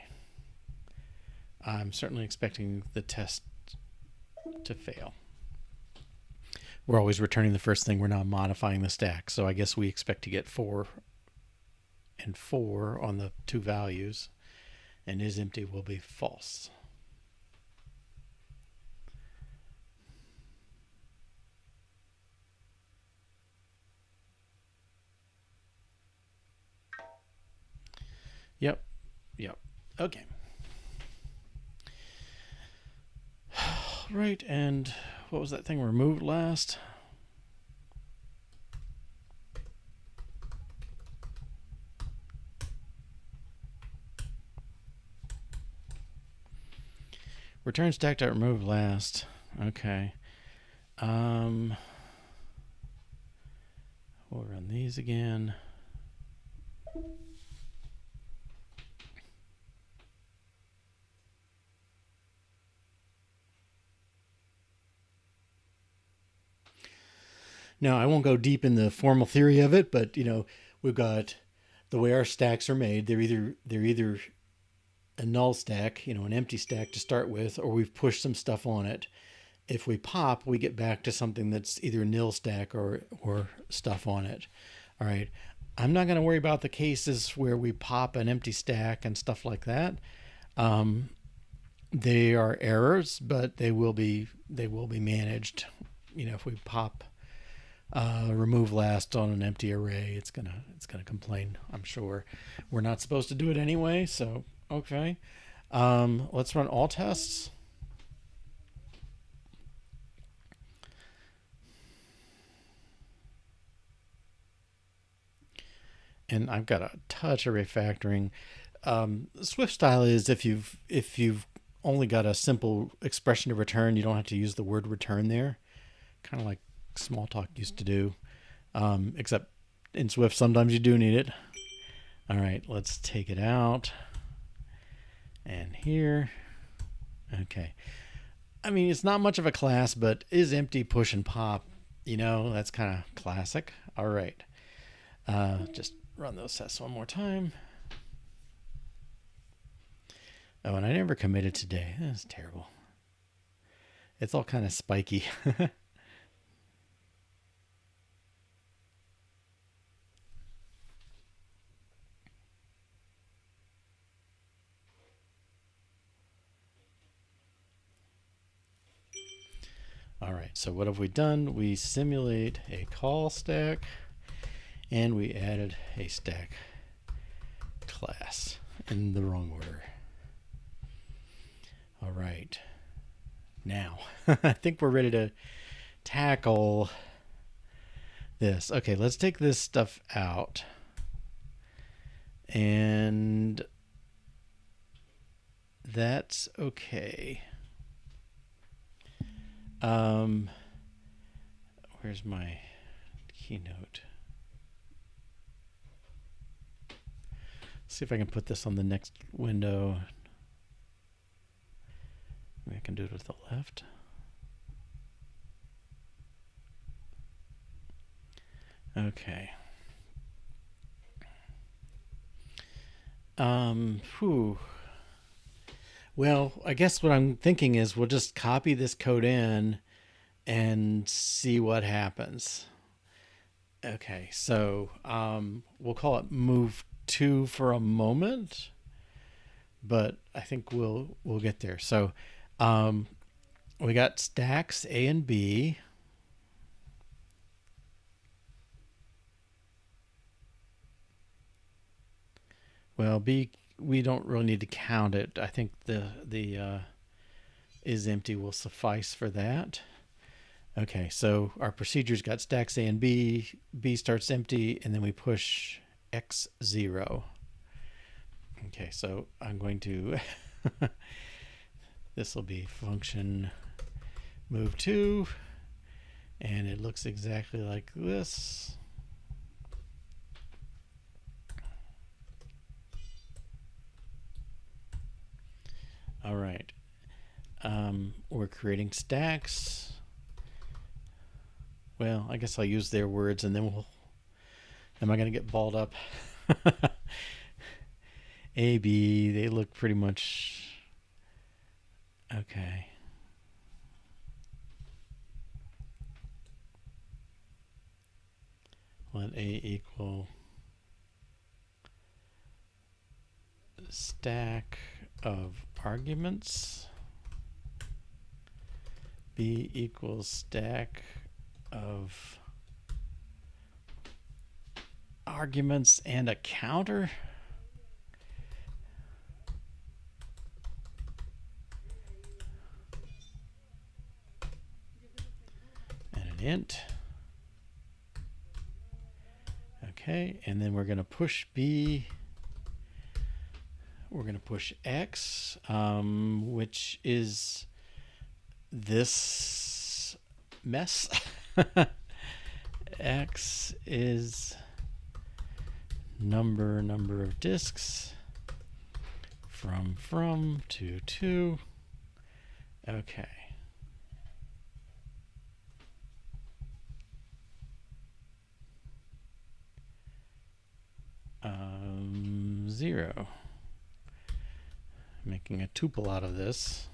I'm certainly expecting the test to fail. We're always returning the first thing. We're not modifying the stack. So I guess we expect to get 4 and 4 on the two values. And is empty will be false. Yep. Okay. Right, and what was that thing removed last? Return stack dot remove last. Okay. We'll run these again. Now, I won't go deep in the formal theory of it, but we've got the way our stacks are made. They're either a null stack, an empty stack to start with, or we've pushed some stuff on it. If we pop, we get back to something that's either a nil stack or stuff on it. All right. I'm not going to worry about the cases where we pop an empty stack and stuff like that. They are errors, but they will be managed. If we pop remove last on an empty array, it's gonna complain, I'm sure. We're not supposed to do it anyway, so okay. Let's run all tests. And I've got a touch of refactoring. Swift style is if you've only got a simple expression to return, you don't have to use the word return there. Kind of like Smalltalk used to do, except in Swift sometimes you do need it. All right, let's take it out. And here, okay. I mean, it's not much of a class, but is empty, push, and pop. That's kind of classic. All right, just run those tests one more time. Oh, and I never committed today. That's terrible. It's all kind of spiky. All right, so what have we done? We simulate a call stack, and we added a stack class in the wrong order. All right, now I think we're ready to tackle this. Okay, let's take this stuff out. And that's okay. Where's my keynote? See if I can put this on the next window. Maybe I can do it with the left. Okay. Well, I guess what I'm thinking is we'll just copy this code in and see what happens. Okay, so we'll call it move 2 for a moment, but I think we'll get there. So we got stacks A and B. Well, B, we don't really need to count it. I think the is empty will suffice for that. Okay, so our procedure's got stacks A and B. B starts empty, and then we push X0. Okay, so I'm going to this will be function move 2, and it looks exactly like this. All right, we're creating stacks. Well, I guess I'll use their words, and then am I going to get balled up? A, B, they look pretty much okay. Let A equal stack of arguments. B equals stack of arguments and a counter. And an int. Okay, and then we're going to push B. We're going to push X, which is this mess. X is number of disks from to. Okay. 0. Making a tuple out of this.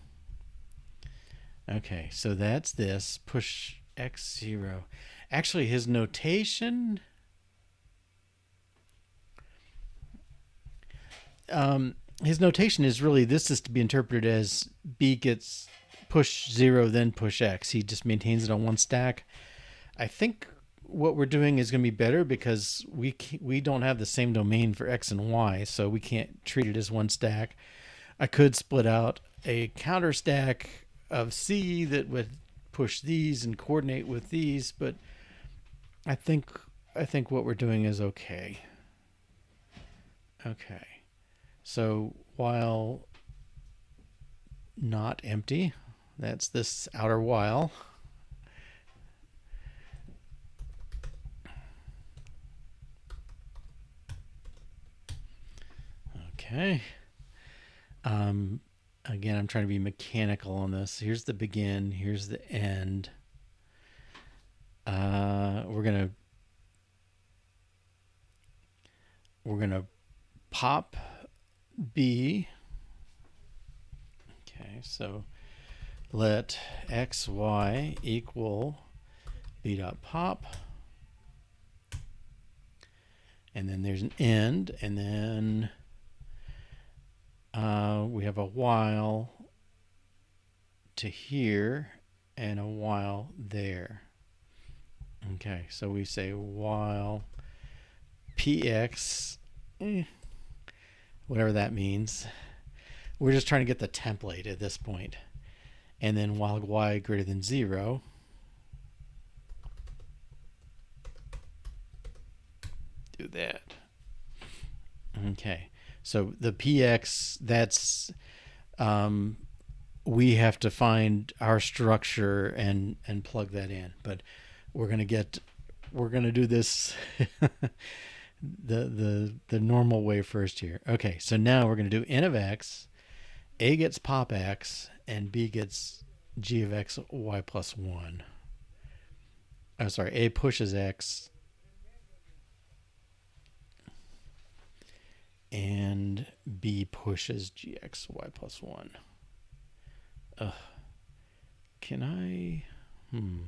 Okay, so that's this. Push X0. Actually, his notation... his notation is really, this is to be interpreted as B gets push 0, then push X. He just maintains it on one stack. I think what we're doing is going to be better because we don't have the same domain for X and Y, so we can't treat it as one stack. I could split out a counter stack of C that would push these and coordinate with these, but I think what we're doing is okay. Okay. So while not empty, that's this outer while. Okay. Again, I'm trying to be mechanical on this. Here's the begin. Here's the end. We're gonna pop B. Okay, so let X, Y equal B dot pop. And then there's an end, and then we have a while to here and a while there. Okay, so we say while px, whatever that means. We're just trying to get the template at this point. And then while y greater than 0, do that. Okay, so the px, that's we have to find our structure and plug that in, but we're gonna do this the normal way first here. Okay, so now we're gonna do n of x, a gets pop x, and b gets g of x y plus 1. Oh, sorry, a pushes x, and b pushes gx y plus 1. Can I... I'm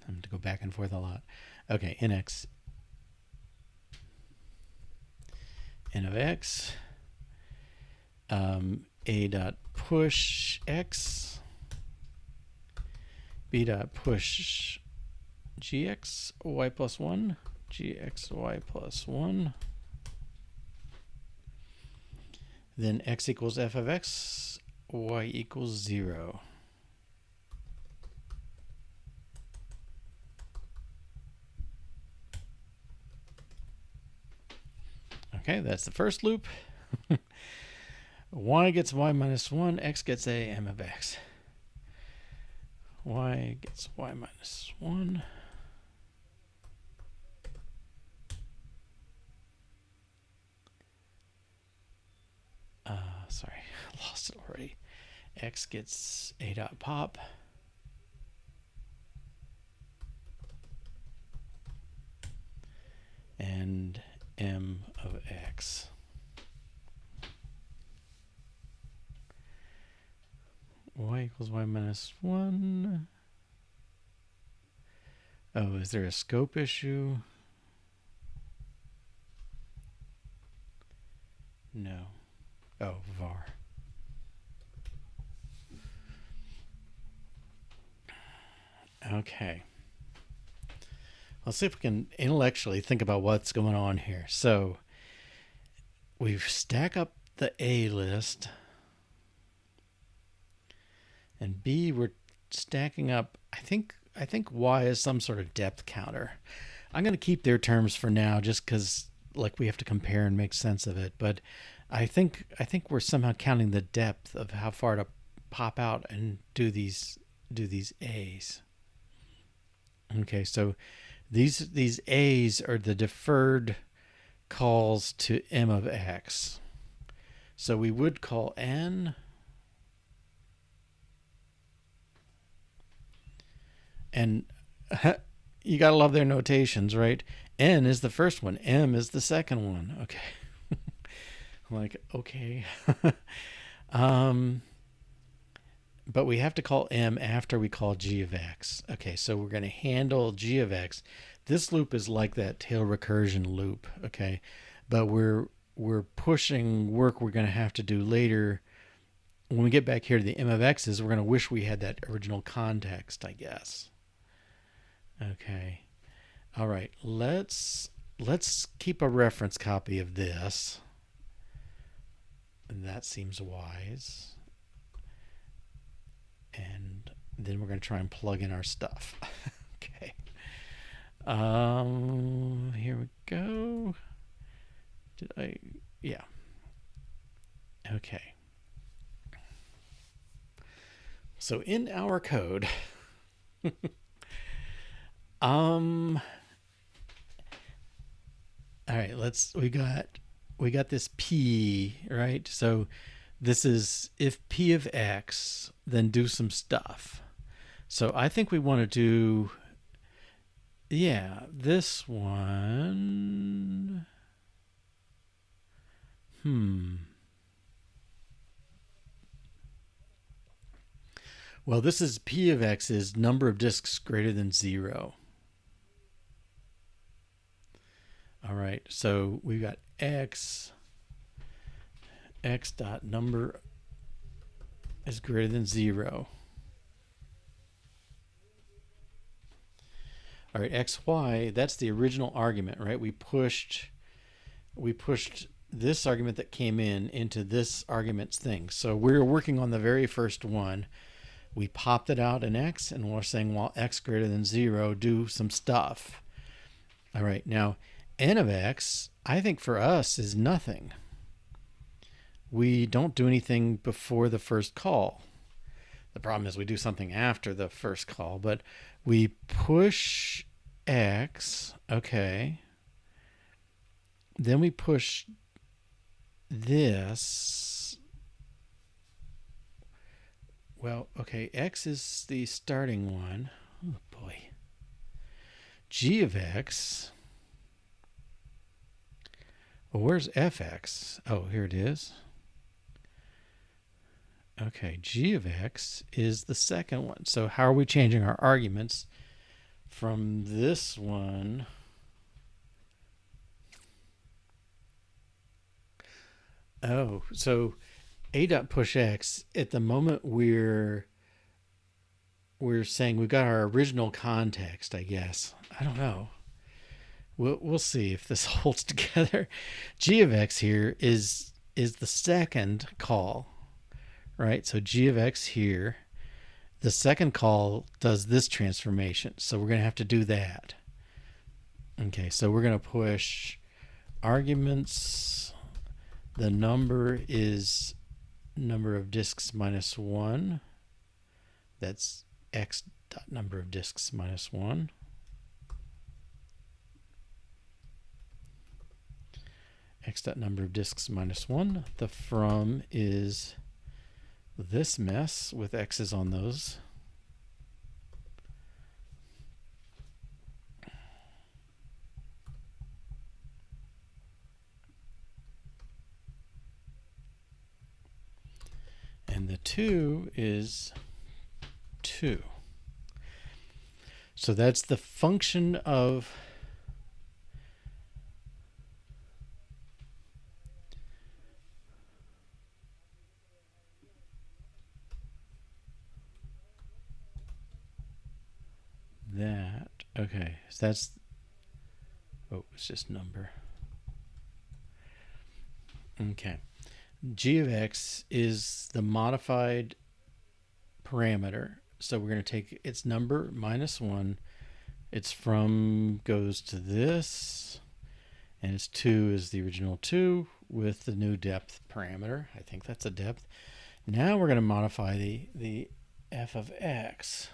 going to go back and forth a lot. Okay, nx, n of x, a dot push x, b dot push gx y plus 1, gx y plus 1. Then x equals f of x, y equals 0. Okay, that's the first loop. Y gets y minus 1, x gets a m of x. Y gets y minus 1. Sorry, I lost it already. X gets a dot pop. and m of x. Y equals y minus 1. Oh, is there a scope issue? No. Oh, var. Okay. Let's see if we can intellectually think about what's going on here. So we stack up the A list, and B we're stacking up. I think Y is some sort of depth counter. I'm going to keep their terms for now, just because like we have to compare and make sense of it. But I think we're somehow counting the depth of how far to pop out and do these A's. Okay, so these A's are the deferred calls to m of x. So we would call n, and you gotta love their notations, right? N is the first one, m is the second one. Okay. I'm like, okay. But we have to call m after we call g of x. Okay, so we're going to handle g of x. This loop is like that tail recursion loop, okay? But we're pushing work we're going to have to do later. When we get back here to the m of x's, we're going to wish we had that original context, I guess. Okay. All right, let's keep a reference copy of this. And that seems wise. And then we're going to try and plug in our stuff. Okay. Here we go. Yeah. Okay. So in our code, all right, we got this P, right? So this is if P of X, then do some stuff. So I think we want to do, yeah, this one. Well, this is P of X is number of disks greater than 0. All right, so we've got x dot number is greater than 0. All right, xy, that's the original argument, right? We pushed this argument that came in into this argument's thing. So we're working on the very first one. We popped it out in x, and we're saying, well, x greater than 0, do some stuff. All right, now n of x, I think for us is nothing. We don't do anything before the first call. The problem is we do something after the first call, but we push x, okay. Then we push this. Well, okay, x is the starting one. Oh boy. G of x. Well, where's fx? Oh, here it is. Okay, g of x is the second one. So how are we changing our arguments from this one? Oh, so a dot push x, at the moment we're saying we've got our original context, I guess. I don't know. We'll see if this holds together. G of x here is the second call, right? So g of x here, the second call does this transformation. So we're going to have to do that. Okay, so we're going to push arguments. The number is number of disks minus 1. That's x dot number of disks minus 1. X dot number of disks minus 1. The from is this mess with x's on those. 2 is 2. So that's the function of that. Okay, so that's, oh, it's just number. Okay. G of x is the modified parameter. So we're going to take its number minus 1. Its from goes to this. And its 2 is the original 2 with the new depth parameter. I think that's a depth. Now we're going to modify the f of x.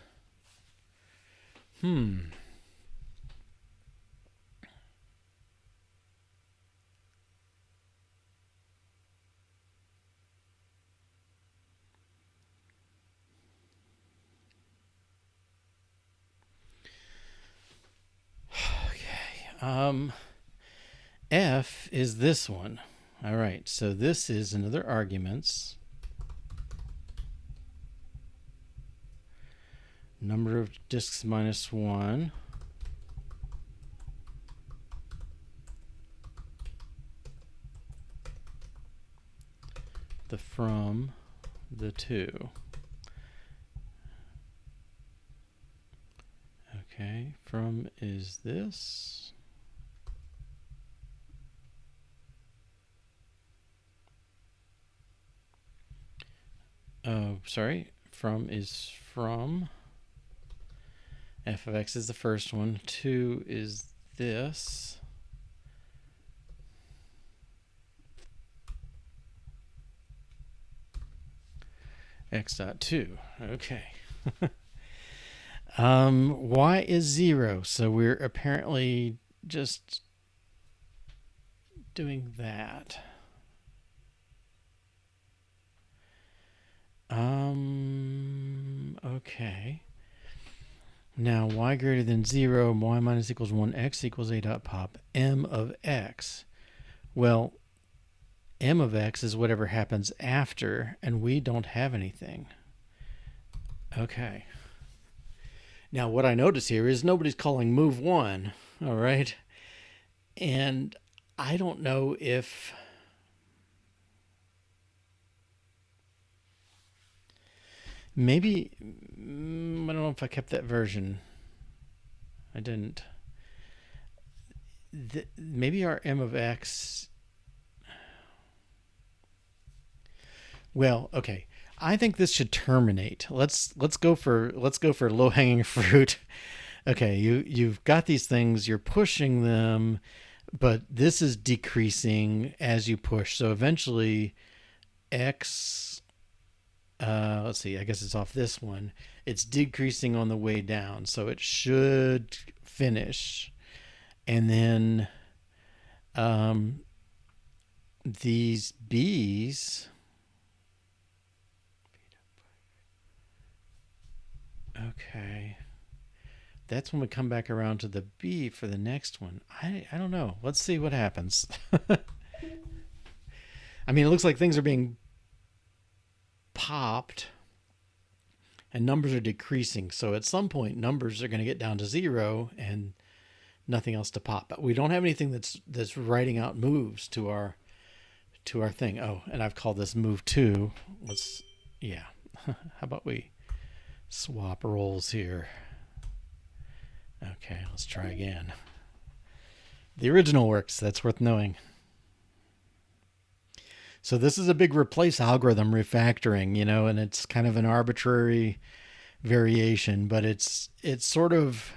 F is this one. All right, so this is another arguments. Number of disks minus 1. The from, the 2. Okay, from is this. Oh, sorry. From is from. F of x is the first one. 2 is this. X dot 2. Okay. Y is 0. So we're apparently just doing that. Okay. Now y greater than 0, y minus equals 1, x equals a dot pop, m of x. Well, m of x is whatever happens after, and we don't have anything. Okay. Now what I notice here is nobody's calling move 1, all right? And I don't know if... Maybe, I don't know if I kept that version. I didn't. Maybe our m of x... Well, okay. I think this should terminate. Let's go for low-hanging fruit. Okay, you've got these things, you're pushing them, but this is decreasing as you push. So eventually x... let's see, I guess it's off this one. It's decreasing on the way down, so it should finish. And then these B's, okay, that's when we come back around to the B for the next one. I don't know. Let's see what happens. I mean, it looks like things are being popped and numbers are decreasing, so at some point numbers are going to get down to 0 and nothing else to pop. But we don't have anything that's writing out moves to our thing. Oh, and I've called this move 2. Let's, yeah. How about we swap roles here? Okay, let's try again. The original works. That's worth knowing. So this is a big replace algorithm refactoring, and it's kind of an arbitrary variation, but it's sort of,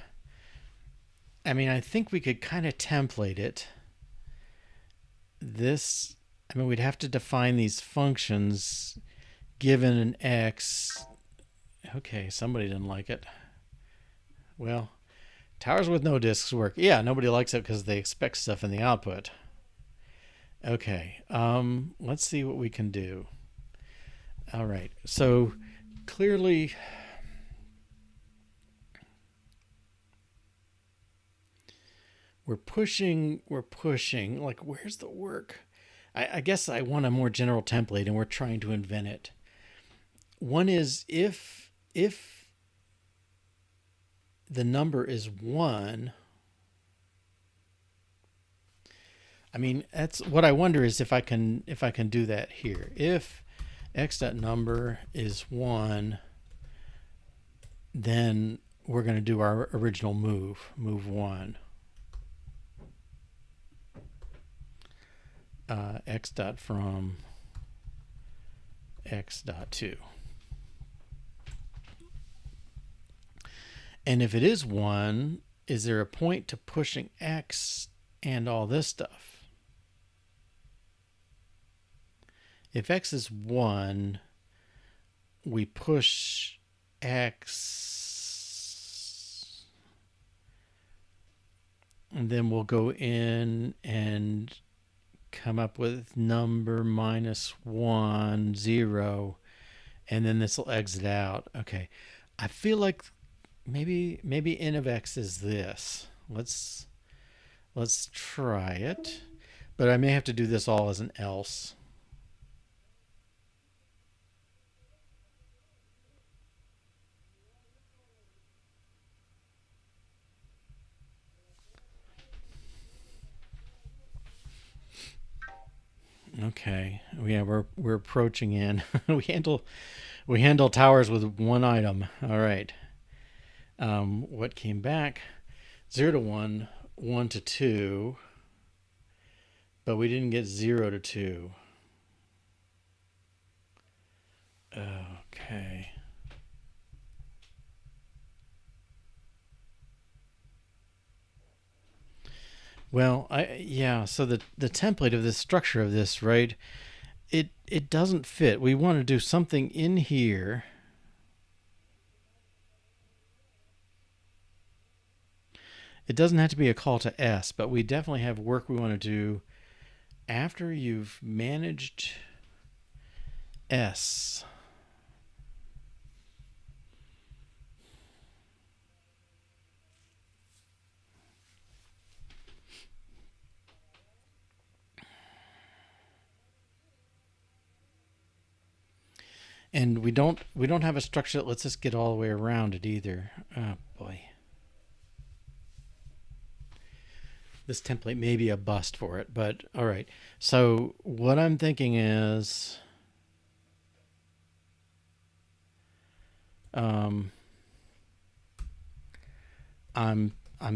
I mean, I think we could kind of template it. This, I mean, we'd have to define these functions given an x. Okay, somebody didn't like it. Well, towers with no disks work. Yeah, nobody likes it because they expect stuff in the output. Okay, let's see what we can do. All right, so clearly we're pushing, like where's the work? I guess I want a more general template and we're trying to invent it. One is if the number is 1. I mean, that's what I wonder is if I can do that here. If x.number is 1, then we're going to do our original move 1. X.from x.to. And if it is 1, is there a point to pushing x and all this stuff? If x is 1, we push x, and then we'll go in and come up with number -1, 0, and then this will exit out. Okay, I feel like maybe n of x is this. Let's try it, but I may have to do this all as an else. Okay, yeah, we're approaching in. we handle towers with one item. All right. What came back? 0 to 1, 1 to 2, but we didn't get 0 to 2. Okay. Well, so the template of the structure of this, right? It doesn't fit. We want to do something in here. It doesn't have to be a call to S, but we definitely have work we want to do after you've managed S. And we don't have a structure that lets us get all the way around it either. Oh boy. This template may be a bust for it, but all right. So what I'm thinking is I'm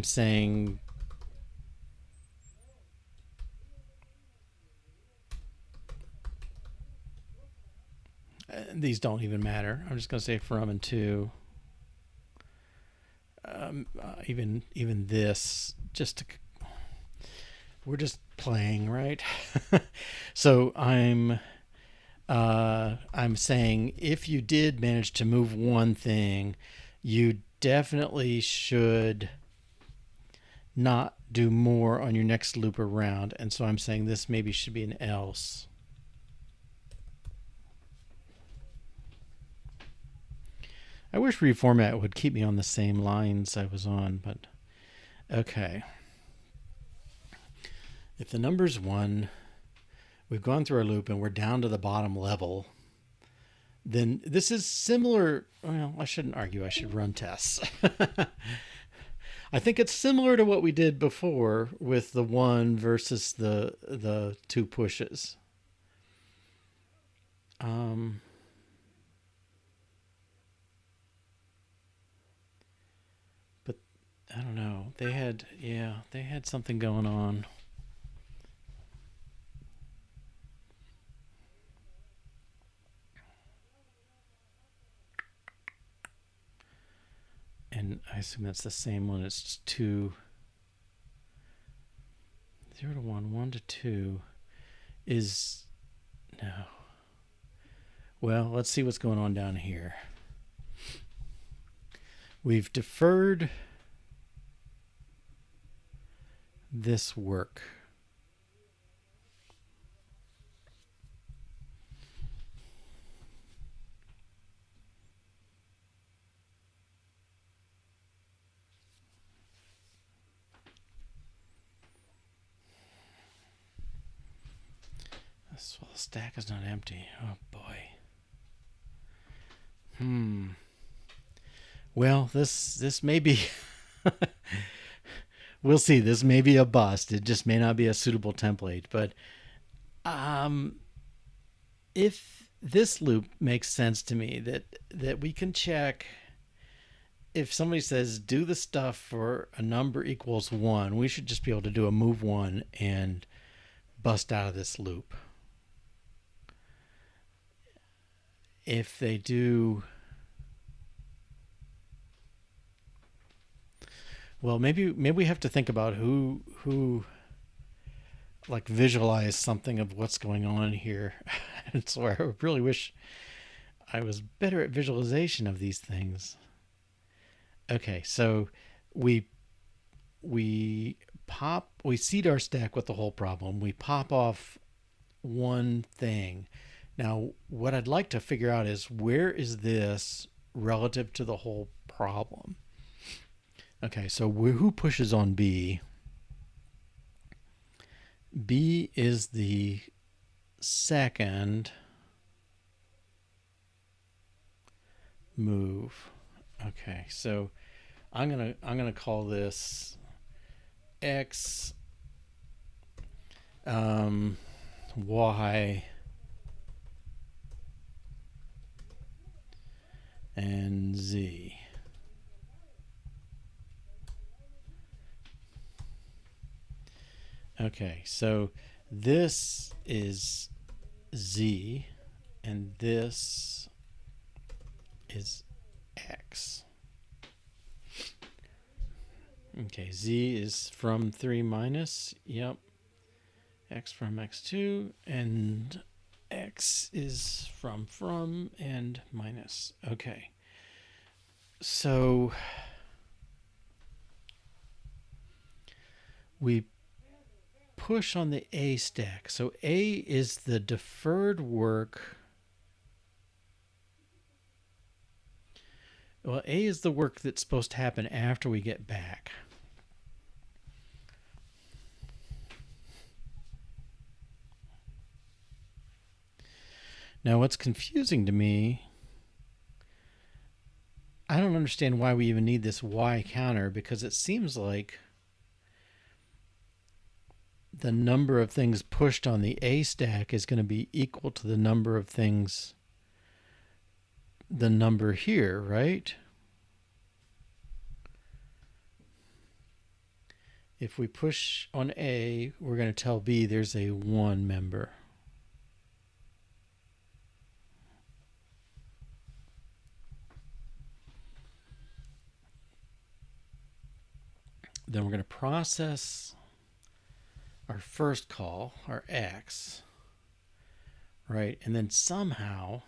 saying these don't even matter. I'm just going to say from and to. Even this, we're just playing, right? So I'm saying if you did manage to move one thing, you definitely should not do more on your next loop around. And so I'm saying this maybe should be an else. I wish reformat would keep me on the same lines I was on, but okay. If the number's 1, we've gone through our loop and we're down to the bottom level, then this is similar. Well, I shouldn't argue. I should run tests. I think it's similar to what we did before with the 1 versus the 2 pushes. But I don't know. They had something going on. And I assume that's the same one. It's 2, 0 to 1, 1 to 2 is no. Well, let's see what's going on down here. We've deferred this work. This stack is not empty. Oh boy. Well, this may be we'll see. This may be a bust. It just may not be a suitable template. But um, if this loop makes sense to me, that we can check if somebody says do the stuff for a number equals 1, we should just be able to do a move 1 and bust out of this loop. If they do, well, maybe we have to think about who like visualize something of what's going on here. And so I really wish I was better at visualization of these things. Okay, so we seed our stack with the whole problem. We pop off one thing. Now, what I'd like to figure out is where is this relative to the whole problem? Okay, so who pushes on B? B is the second move. Okay, so I'm gonna call this X, Y, and Z. Okay, so this is Z, and this is X. Okay, Z is from 3 minus, yep. X from X2, and X is from and minus. Okay. So we push on the A stack. So A is the deferred work. Well, A is the work that's supposed to happen after we get back. Now, what's confusing to me, I don't understand why we even need this Y counter, because it seems like the number of things pushed on the A stack is going to be equal to the number of things, the number here, right? If we push on A, we're going to tell B there's a 1 member. Then we're going to process our first call, our X, right? And then somehow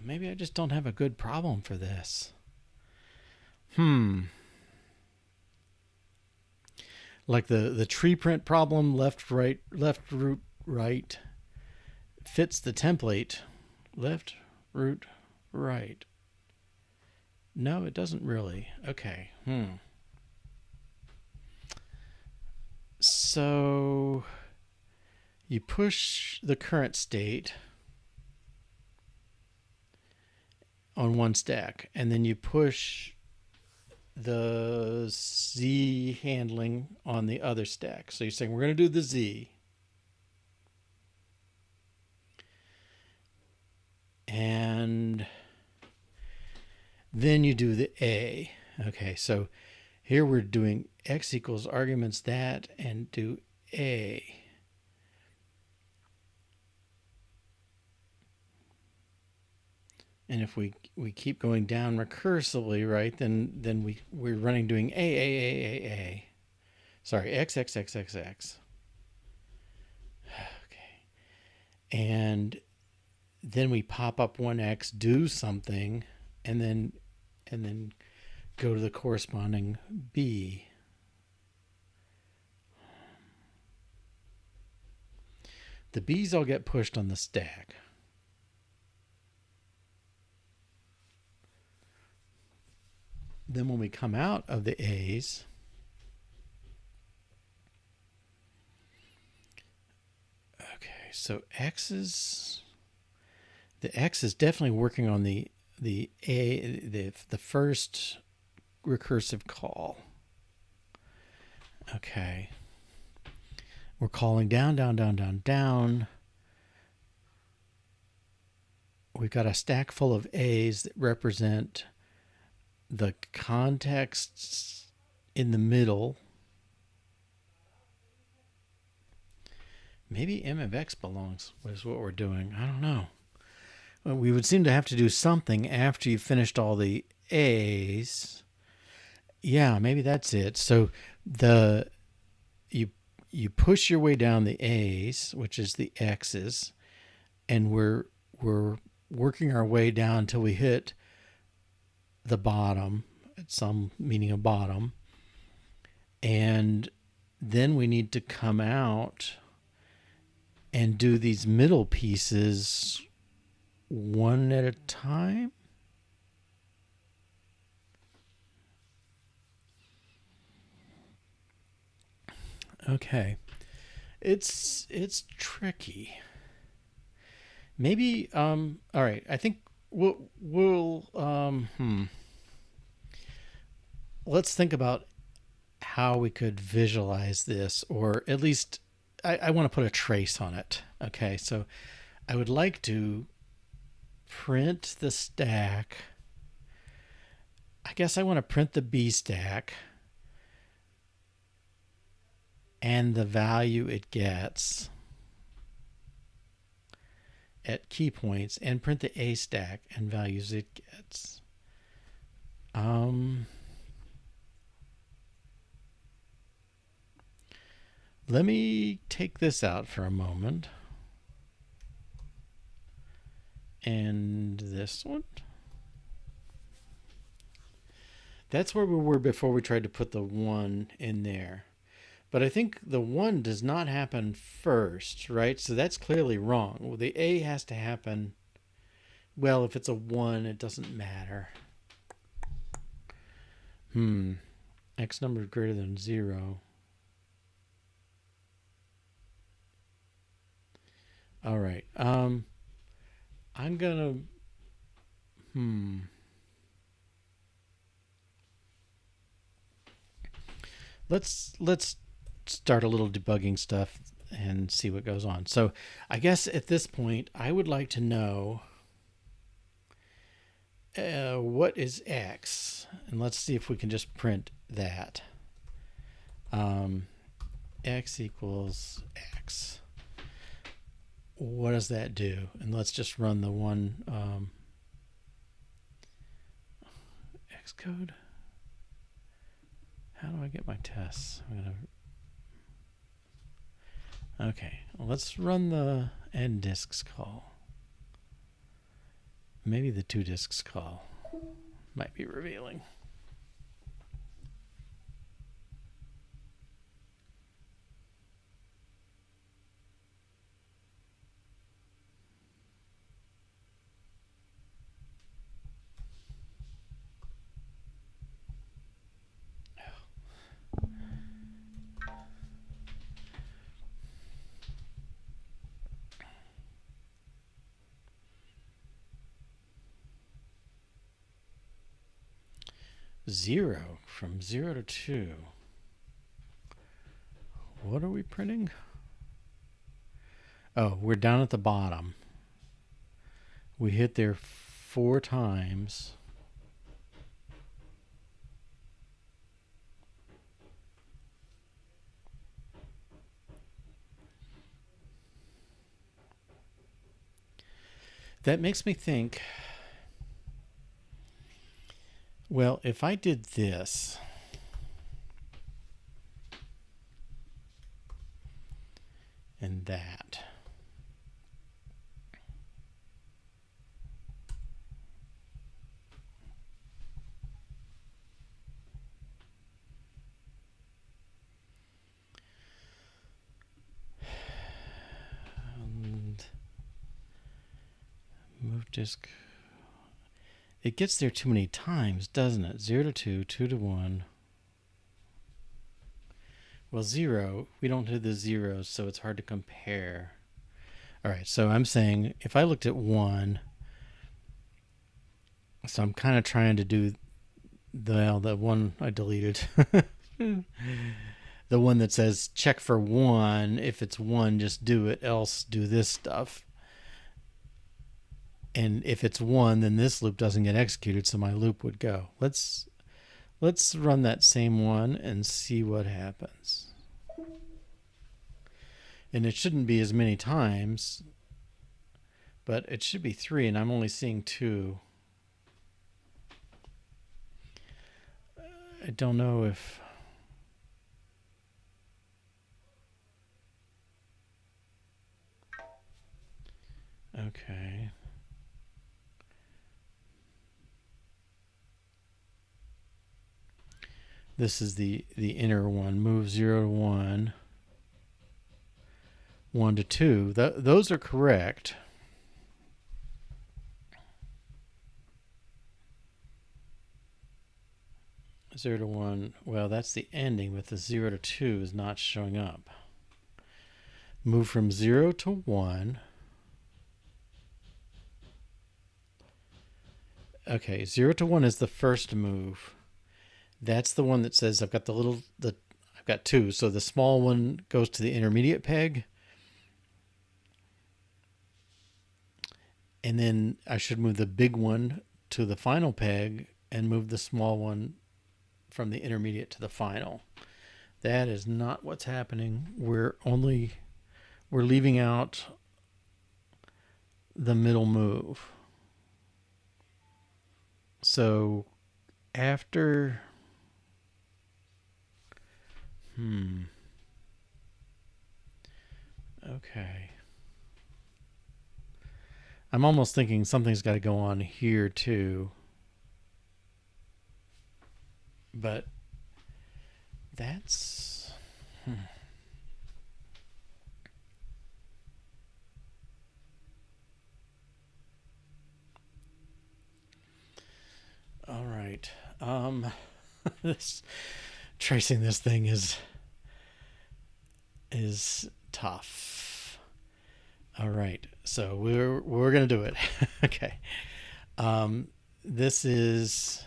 maybe I just don't have a good problem for this. Like the tree print problem, left root right fits the template. Left root right. No, it doesn't really. Okay. So you push the current state on one stack, and then you push the Z handling on the other stack. So you're saying we're going to do the Z, and then you do the A. Okay, so here we're doing X equals arguments that and do A. And if we keep going down recursively, right, then we're running doing A. Sorry, X. Okay. And then we pop up 1X, do something, and then go to the corresponding B. The B's all get pushed on the stack. Then when we come out of the A's, so the X is definitely working on the first recursive call. Okay. We're calling down, down, down, down, down. We've got a stack full of A's that represent the contexts in the middle. Maybe M of X belongs, is what we're doing. I don't know. Well, we would seem to have to do something after you've finished all the A's. Yeah, maybe that's it. So you push your way down the A's, which is the X's, and we're working our way down until we hit the bottom, at some meaning of bottom, and then we need to come out and do these middle pieces one at a time. Okay. It's tricky. Maybe all right, I think we'll let's think about how we could visualize this, or at least I want to put a trace on it. Okay, so I would like to print the stack. I guess I want to print the B stack and the value it gets at key points, and print the A stack and values it gets. Let me take this out for a moment. And this one. That's where we were before we tried to put the 1 in there. But I think the 1 does not happen first, right? So that's clearly wrong. Well, the A has to happen. Well, if it's a 1, it doesn't matter. X number is greater than 0. All right. I'm gonna. Let's start a little debugging stuff and see what goes on. So I guess at this point, I would like to know what is X, and let's see if we can just print that. X equals X. What does that do? And let's just run the one Xcode. How do I get my tests? Okay, well, let's run the n disks call. Maybe the 2 disks call might be revealing. Zero, from 0 to 2. What are we printing? Oh, we're down at the bottom. We hit there 4 times. That makes me think, well, if I did this, and that, and move disk. It gets there too many times, doesn't it? 0 to 2, 2 to 1. Well, 0, we don't do the zeros, so it's hard to compare. All right, so I'm saying if I looked at 1, so I'm kind of trying to do the one I deleted. The one that says check for 1. If it's 1, just do it, else do this stuff. And if it's 1, then this loop doesn't get executed, so my loop would go. Let's run that same one and see what happens. And it shouldn't be as many times, but it should be 3, and I'm only seeing 2. I don't know if... Okay. This is the inner one. Move 0 to 1. 1 to 2. Those are correct. Zero to 1. Well, that's the ending, but the 0 to 2 is not showing up. Move from 0 to 1. Okay, 0 to 1 is the first move. That's the one that says I've got I've got 2. So the small one goes to the intermediate peg. And then I should move the big one to the final peg and move the small one from the intermediate to the final. That is not what's happening. We're leaving out the middle move. So after okay. I'm almost thinking something's got to go on here too. But that's... All right. Tracing this thing is tough. All right. So we're going to do it. Okay. This is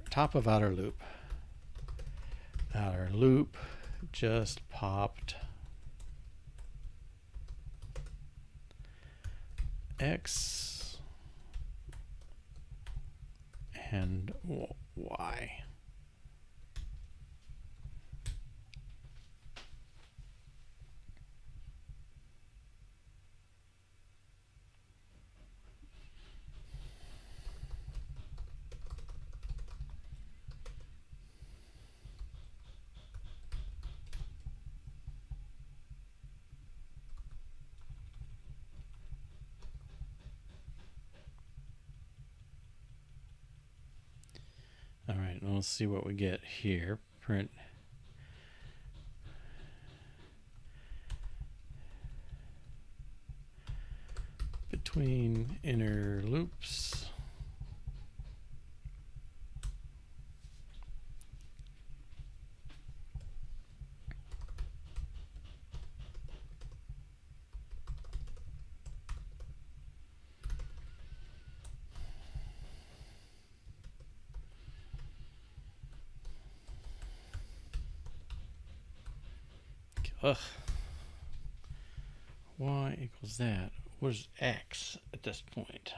top of outer loop. Outer loop just popped X and Y. All right, let's see what we get here. Print between inner loops. Ugh. Y equals that. What is X at this point?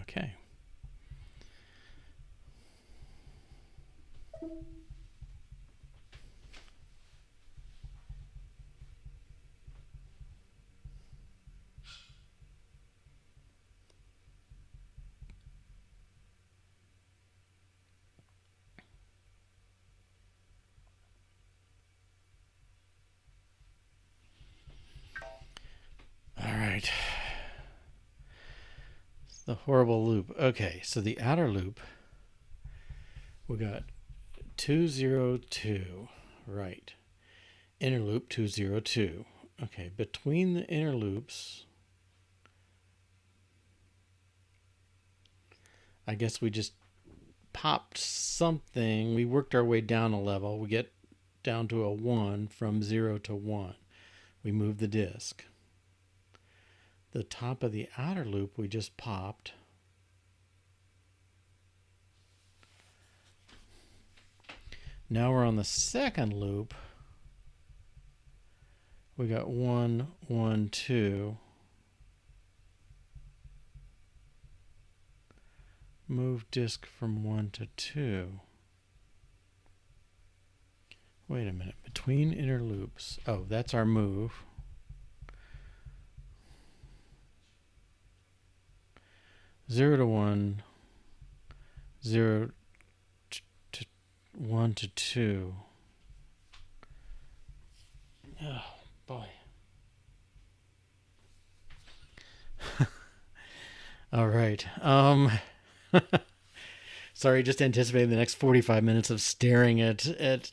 Okay. It's the horrible loop. Okay, so the outer loop, we got 202, right? inner loop 202. Okay, between the inner loops, I guess we just popped something. We worked our way down a level. We get down to a 1 from 0 to 1. We move the disk. The top of the outer loop we just popped. Now we're on the second loop. We got 1, 1, 2. Move disk from 1 to 2. Wait a minute. Between inner loops. Oh, that's our move. Zero to 1. 0 to 1 to 2. Oh, boy. All right. Sorry, just anticipating the next 45 minutes of staring at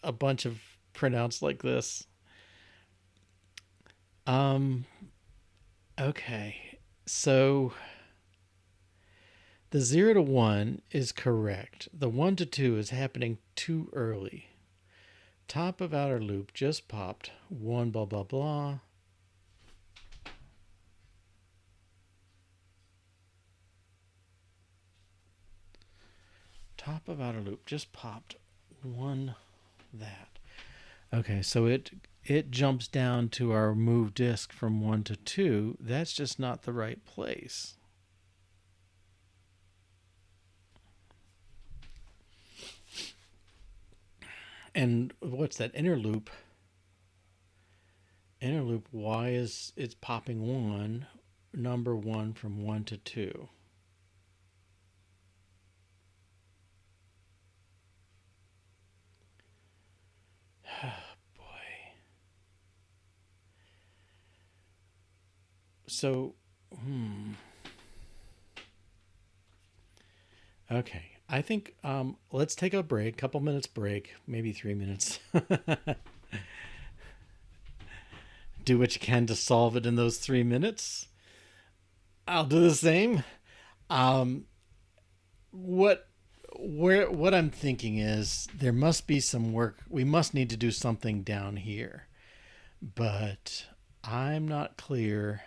a bunch of printouts like this. Okay. So the 0 to 1 is correct. The 1 to 2 is happening too early. Top of outer loop just popped. 1 blah blah blah. Top of outer loop just popped. 1 that. Okay, so it jumps down to our move disk from 1 to 2. That's just not the right place. And what's that inner loop? Inner loop, why is it's popping 1, number 1 from 1 to 2? Boy. So, Okay. I think let's take a break, couple minutes break, maybe 3 minutes. Do what you can to solve it in those 3 minutes. I'll do the same. What I'm thinking is there must be some work. We must need to do something down here, but I'm not clear.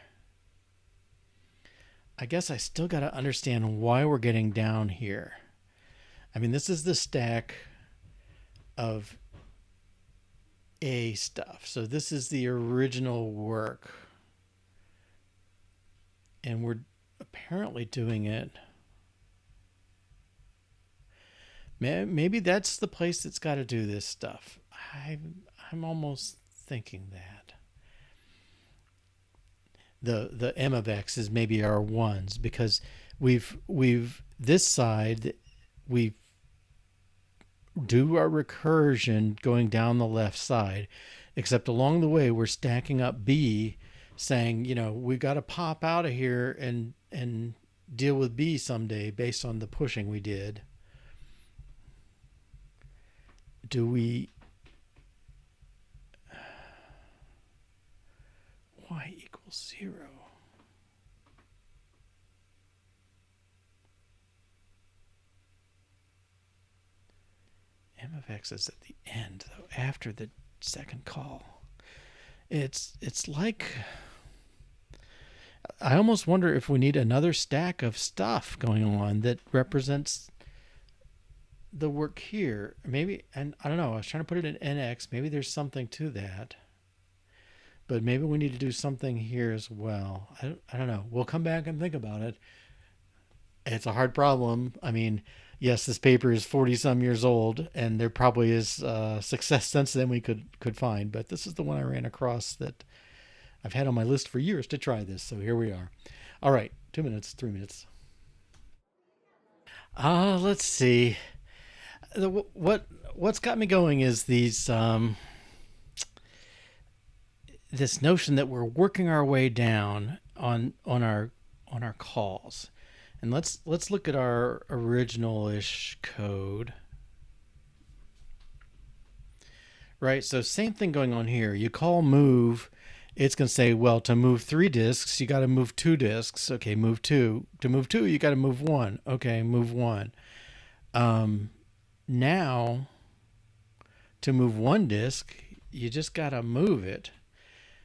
I guess I still got to understand why we're getting down here. I mean, this is the stack of A stuff. So this is the original work. And we're apparently doing it. Maybe that's the place that's got to do this stuff. I'm almost thinking that. The M of X is maybe our ones, because we've this side we do our recursion going down the left side, except along the way we're stacking up B, saying, you know, we've got to pop out of here and deal with B someday based on the pushing we did. Do we y equals 0? M of X is at the end, though, after the second call. It's like, I almost wonder if we need another stack of stuff going on that represents the work here. Maybe, and I don't know, I was trying to put it in NX. Maybe there's something to that. But maybe we need to do something here as well. I don't know. We'll come back and think about it. It's a hard problem. I mean, yes, this paper is 40-some years old, and there probably is success since then we could find. But this is the one I ran across that I've had on my list for years to try this. So here we are. All right, 2 minutes, 3 minutes. Let's see. What's got me going is these this notion that we're working our way down on our calls. And let's look at our original-ish code. right? So same thing going on here. You call move, it's going to say, well, to move 3 disks, you got to move 2 disks. Okay, move 2. To move 2, you got to move 1. Okay, move 1. Now, to move 1 disk, you just got to move it.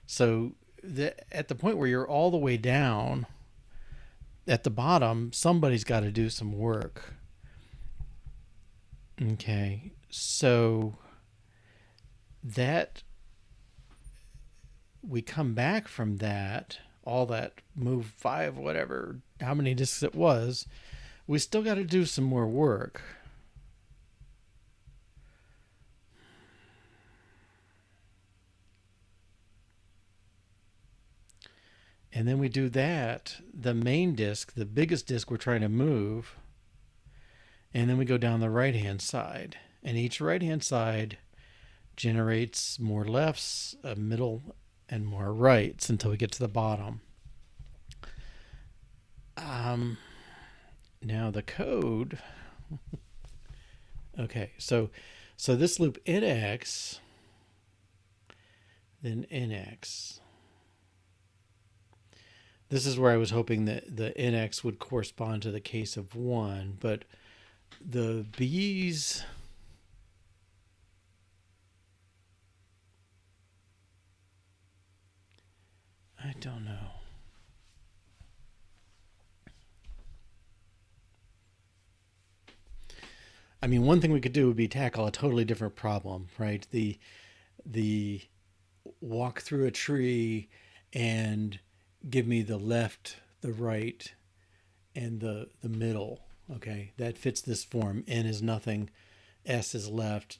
So at the point where you're all the way down, at the bottom, somebody's got to do some work. Okay, so that we come back from that, all that move 5, whatever, how many disks it was, we still got to do some more work. And then we do that, the main disk, the biggest disk we're trying to move, and then we go down the right-hand side. And each right-hand side generates more lefts, a middle, and more rights until we get to the bottom. Now the code. Okay, so this loop NX, then NX. This is where I was hoping that the NX would correspond to the case of 1, but the B's, I don't know. I mean, one thing we could do would be tackle a totally different problem, right? The walk through a tree and give me the left, the right, and the middle. Okay, that fits this form. N is nothing, S is left,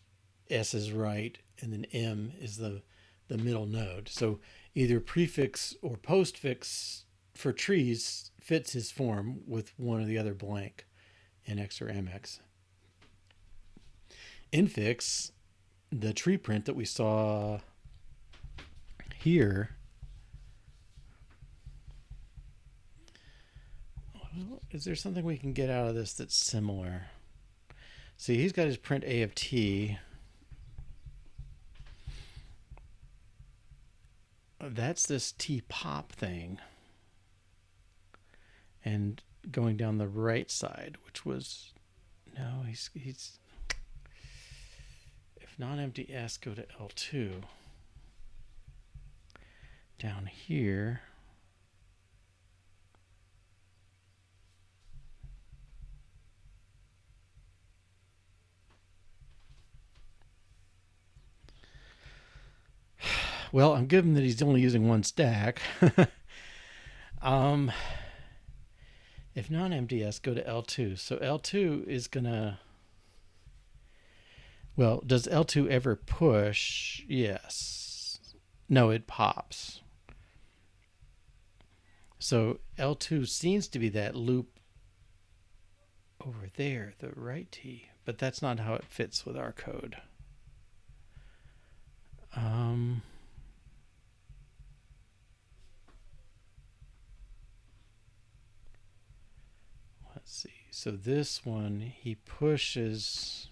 S is right, and then M is the middle node. So either prefix or postfix for trees fits his form with one or the other blank, NX or MX. Infix, the tree print that we saw here, is there something we can get out of this that's similar? See, he's got his print A of T. That's this T pop thing. And going down the right side, which was, no, he's if non-empty S, go to L2. Down here, well, I'm given that he's only using one stack. If non-empty S, go to L2. So L2 is gonna, well, does L2 ever push? Yes. No, it pops. So L2 seems to be that loop over there, the right T, but that's not how it fits with our code. Let's see. So this one, he pushes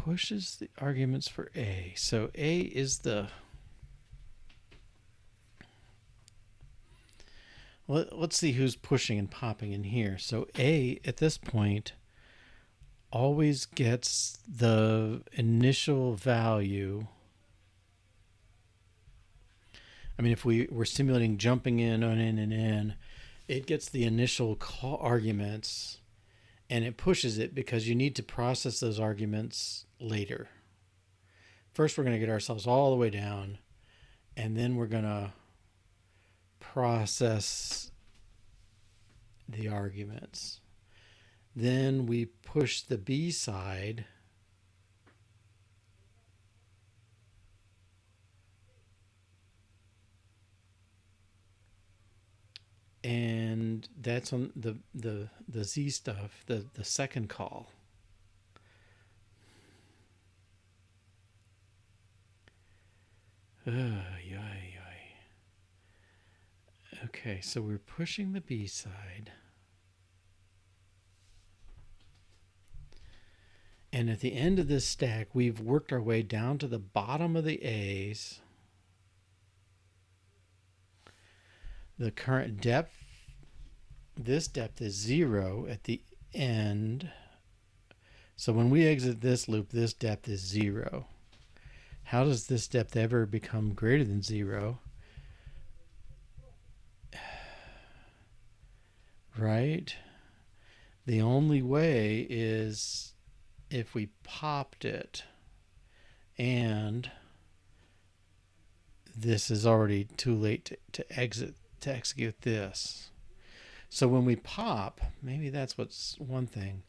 the arguments for A. So A is the, let's see who's pushing and popping in here. So A at this point always gets the initial value. I mean, if we're simulating jumping in on in and in, it gets the initial call arguments and it pushes it because you need to process those arguments later. First, we're going to get ourselves all the way down, and then we're going to process the arguments. Then we push the B side, and that's on the Z stuff, the second call. Okay, so we're pushing the B side. And at the end of this stack, we've worked our way down to the bottom of the A's. The current depth, this depth is 0 at the end. So when we exit this loop, this depth is 0. How does this depth ever become greater than 0? Right? The only way is if we popped it, and this is already too late to execute this. So when we pop, maybe that's what's one thing.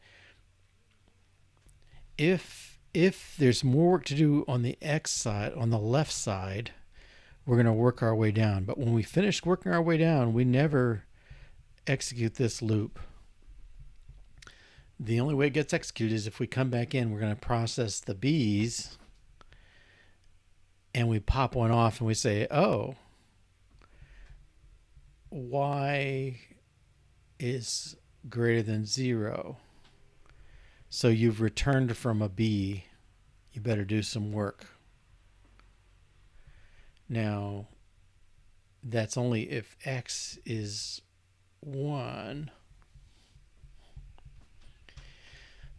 If there's more work to do on the X side, on the left side, we're going to work our way down. But when we finish working our way down, we never execute this loop. The only way it gets executed is if we come back in, we're going to process the B's, and we pop one off and we say, oh, Y is greater than 0. So you've returned from a B. You better do some work. Now, that's only if X is 1.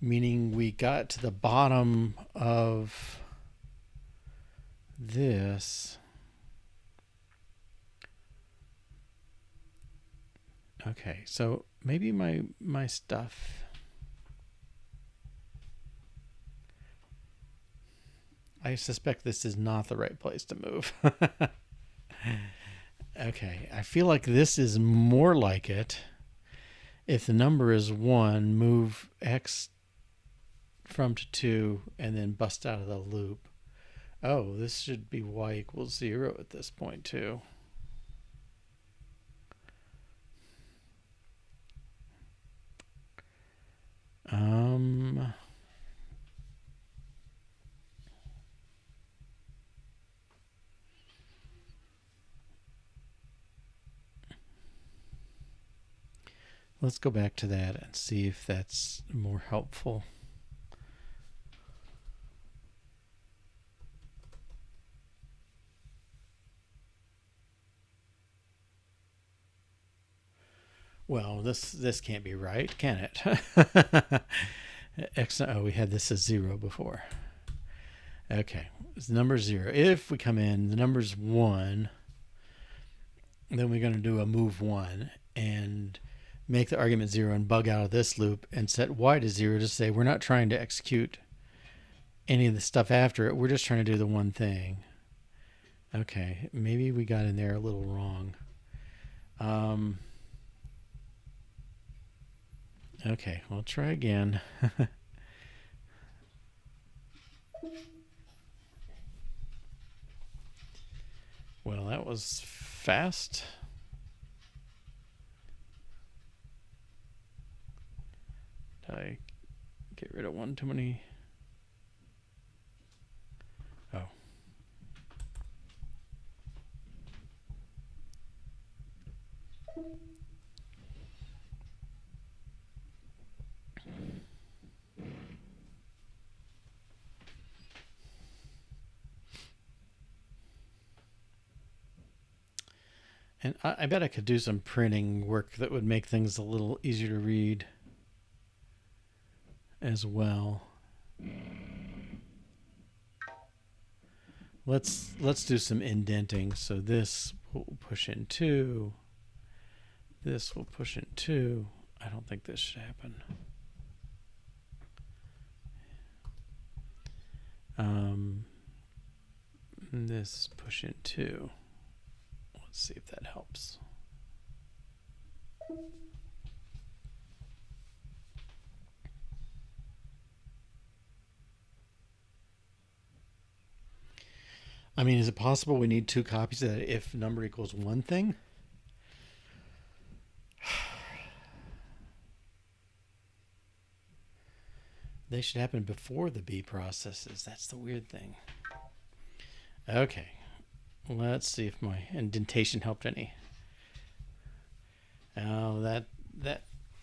Meaning we got to the bottom of this. Okay, so maybe my stuff. I suspect this is not the right place to move. Okay, I feel like this is more like it. If the number is 1, move X from to 2 and then bust out of the loop. Oh, this should be Y equals 0 at this point too. Let's go back to that and see if that's more helpful. Well, this can't be right, can it? X, oh, we had this as 0 before. Okay, it's number 0. If we come in, the number's 1, then we're going to do a move 1 and make the argument 0 and bug out of this loop and set Y to 0 to say we're not trying to execute any of the stuff after it. We're just trying to do the one thing. Okay, maybe we got in there a little wrong. Okay, we'll try again. Well, that was fast. Did I get rid of one too many? Oh. And I bet I could do some printing work that would make things a little easier to read as well. Let's do some indenting. So this will push in 2. This will push in 2. I don't think this should happen. This push in 2. Let's see if that helps. I mean, is it possible we need 2 copies of that if number equals 1 thing? They should happen before the B processes. That's the weird thing. Okay. Let's see if my indentation helped any. Oh, that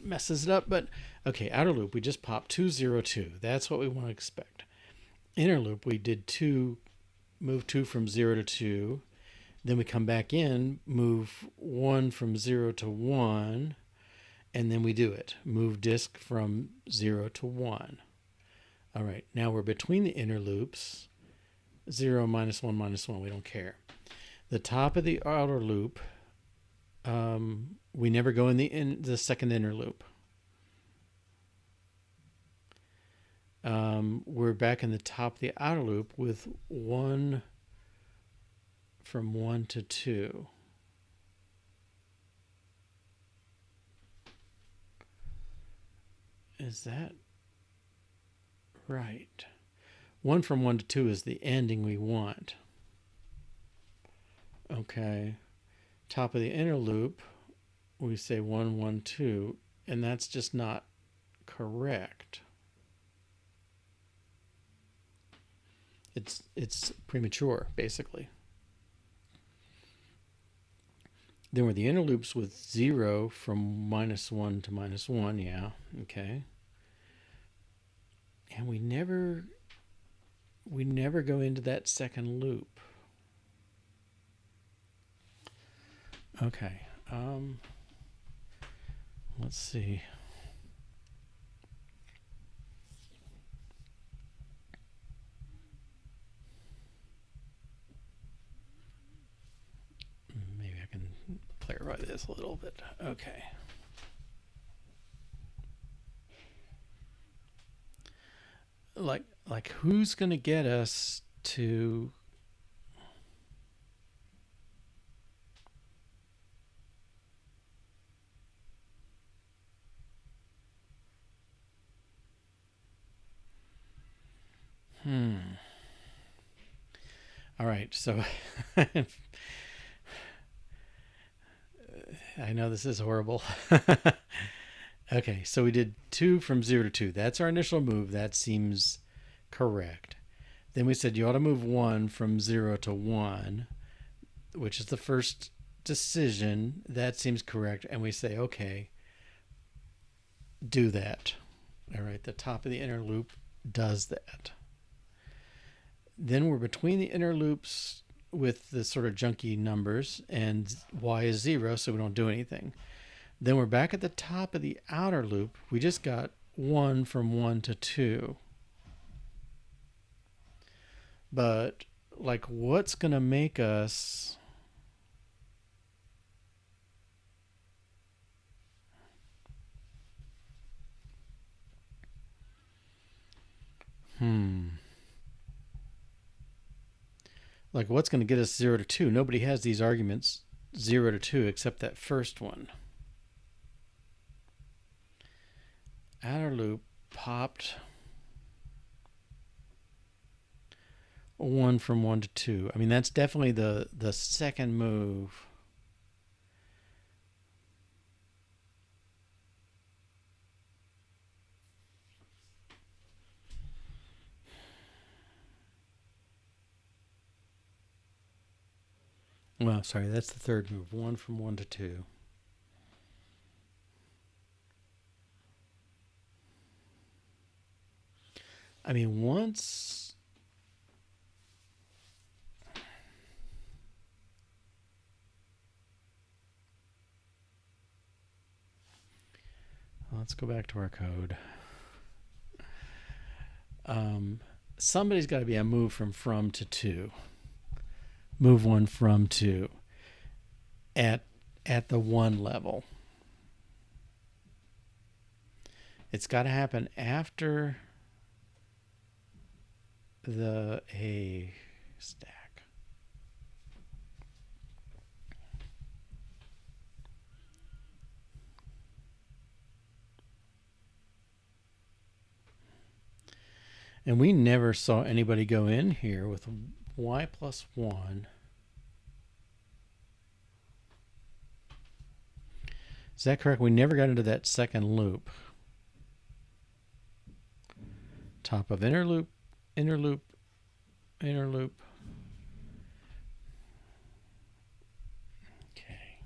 messes it up. But okay, outer loop, we just popped 202. That's what we want to expect. Inner loop, we did move 2 from 0 to 2. Then we come back in, move 1 from 0 to 1. And then we do it. Move disk from 0 to 1. All right, now we're between the inner loops. 0, -1, -1, we don't care. The top of the outer loop, we never go in the second inner loop. We're back in the top of the outer loop with 1 from 1 to 2. Is that right? 1 from 1 to 2 is the ending we want. Okay. Top of the inner loop, we say 1, 1, 2, and that's just not correct. It's premature, basically. Then we're the inner loops with 0 from -1 to -1, yeah, okay. And we never go into that second loop. Okay. Let's see. Maybe I can clarify this a little bit. Okay. Like who's going to get us to All right, so I know this is horrible. Okay, so we did 2 from 0 to 2. That's our initial move. That seems correct. Then we said you ought to move 1 from 0 to 1, which is the first decision. That seems correct. And we say, okay, do that. All right, the top of the inner loop does that. Then we're between the inner loops with the sort of junky numbers, and y is 0, so we don't do anything. Then we're back at the top of the outer loop. We just got 1 from 1 to 2. But, like, what's going to make us... Like, what's going to get us 0 to 2? Nobody has these arguments 0 to 2 except that first one. Outer loop popped 1 from 1 to 2. I mean, that's definitely the second move. Well, sorry, that's the third move. 1 from 1 to 2. I mean, once... Let's go back to our code. Somebody's got to be a move from to 2. Move 1 from 2 at the 1 level. It's got to happen after the A stack. And we never saw anybody go in here with y plus 1. Is that correct? We never got into that second loop. Top of inner loop, inner loop, inner loop. Okay.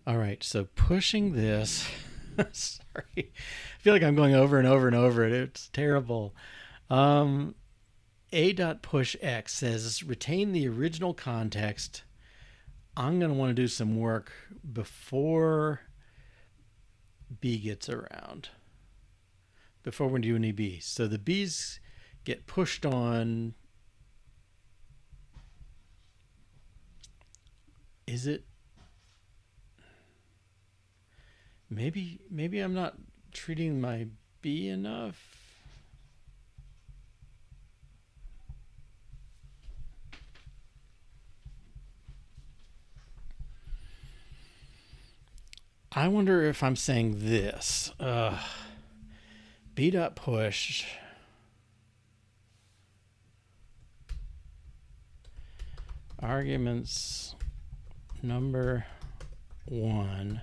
All right, so pushing this. Sorry, I feel like I'm going over and over and over it. It's terrible. A.push X says retain the original context. I'm going to want to do some work before B gets around. Before we do any B. So the B's get pushed on. Is it? Maybe I'm not treating my B enough. I wonder if I'm saying this. B.push arguments number 1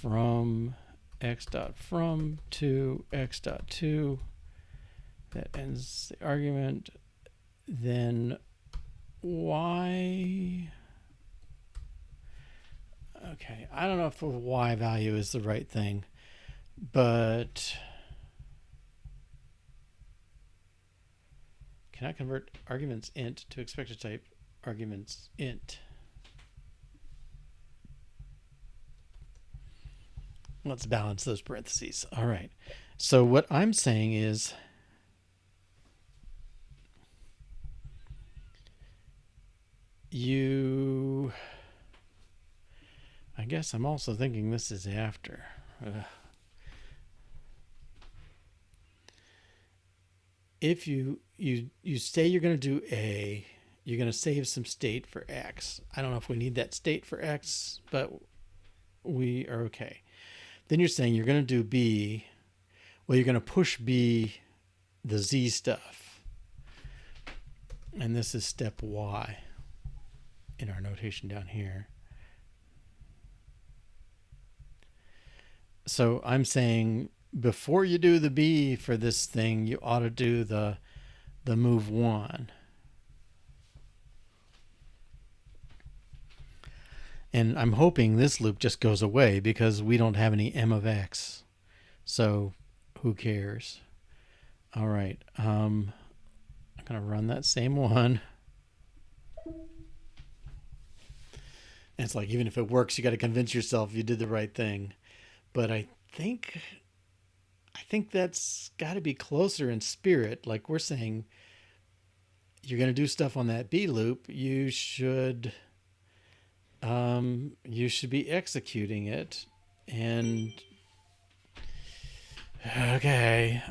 from x.from to x.to that ends the argument, then y. Okay, I don't know if the y value is the right thing, but can I convert arguments int to expected type arguments int? Let's balance those parentheses. All right. So what I'm saying is I guess I'm also thinking this is after. If you say you're going to do A, you're going to save some state for X. I don't know if we need that state for X, but we are okay. Then you're saying you're going to do B. Well, you're going to push B, the Z stuff. And this is step Y in our notation down here. So I'm saying before you do the B for this thing, you ought to do the move 1. And I'm hoping this loop just goes away because we don't have any M of X. So who cares? All right. I'm going to run that same one. And it's like, even if it works, you got to convince yourself you did the right thing. But I think that's got to be closer in spirit. Like we're saying, you're going to do stuff on that B loop. You should be executing it. And okay.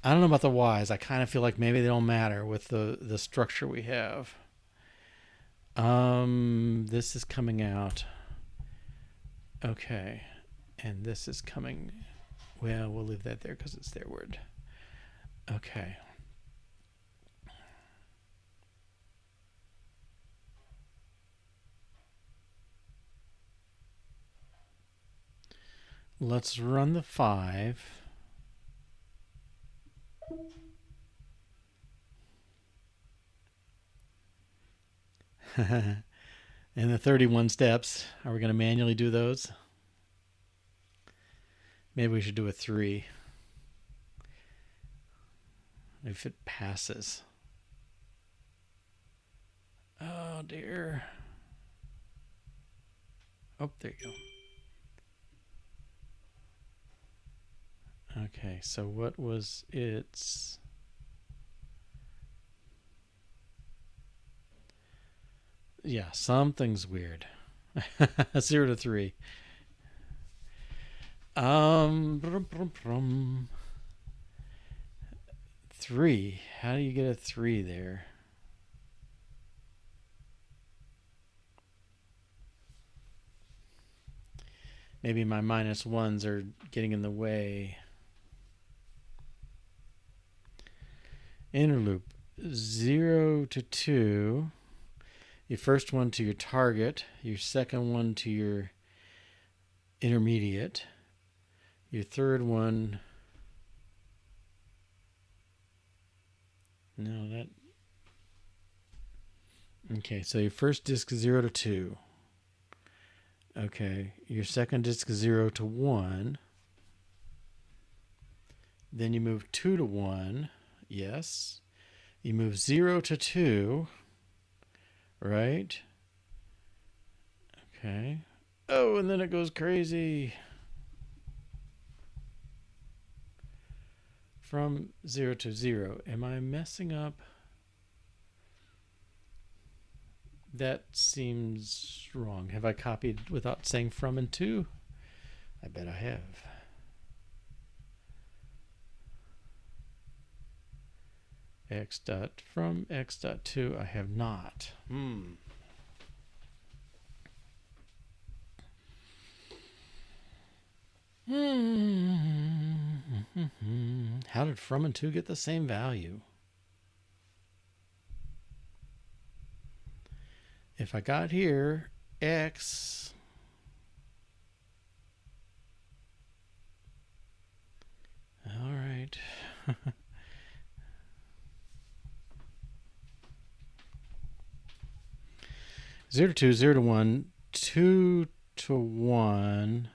I don't know about the Y's. I kind of feel like maybe they don't matter with the structure we have. This is coming out. Okay. And this is coming. Well, we'll leave that there because it's their word. Okay. Let's run the 5. And the 31 steps, are we going to manually do those? Maybe we should do a 3. If it passes. Oh dear. Oh, there you go. Okay, so what was its... Yeah, something's weird. 0 to 3. 3. How do you get a 3 there? Maybe my -1s are getting in the way. Inner loop. 0 to 2. Your first one to your target. Your second one to your intermediate. Your third one No, that... Okay, so your first disk is 0 to 2. Okay, your second disk is 0 to 1. Then you move 2 to 1. Yes. You move 0 to 2. Right? Okay. Oh, and then it goes crazy. From 0 to 0. Am I messing up? That seems wrong. Have I copied without saying from and to? I bet I have. X dot from X dot to. I have not. How did from and to get the same value? If I got here X, all right. 0 to 2, 0 to 1, 2 to 1.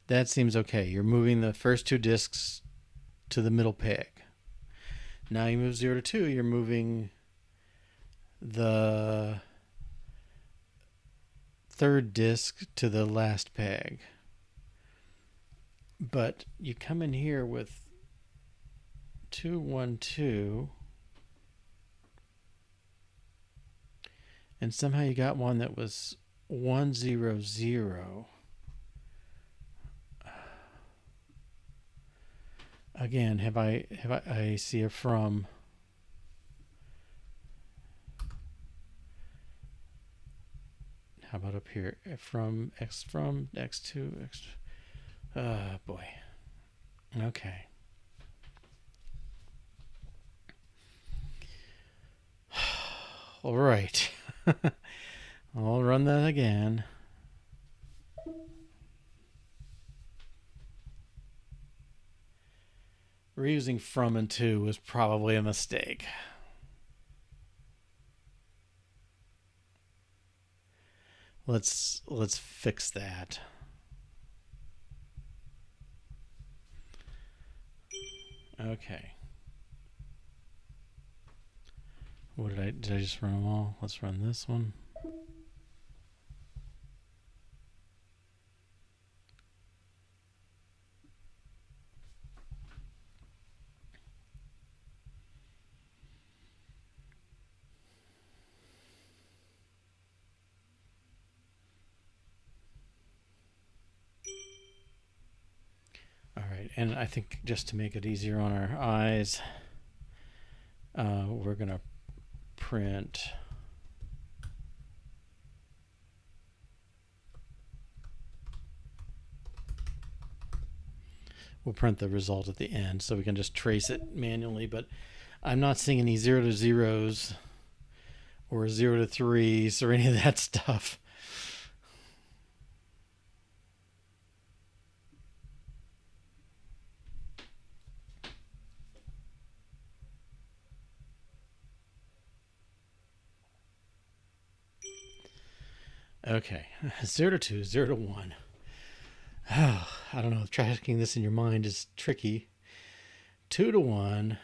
That seems okay. You're moving the first two disks to the middle peg. Now you move 0 to 2, you're moving the third disk to the last peg. But you come in here with 2, 1, 2. And somehow you got one that was 1, 0, 0. Again, I see a from. How about up here? From X2, X. Boy. Okay. All right. I'll run that again. Reusing from and to was probably a mistake. Let's fix that. Okay. What did I just run them all? Let's run this one. All right, and I think just to make it easier on our eyes, we're gonna print we'll print the result at the end so we can just trace it manually, but I'm not seeing any 0 to 0s or 0 to 3s or any of that stuff. Okay, 0 to 2, 0 to 1. Oh, I don't know, tracking this in your mind is tricky. 2 to 1.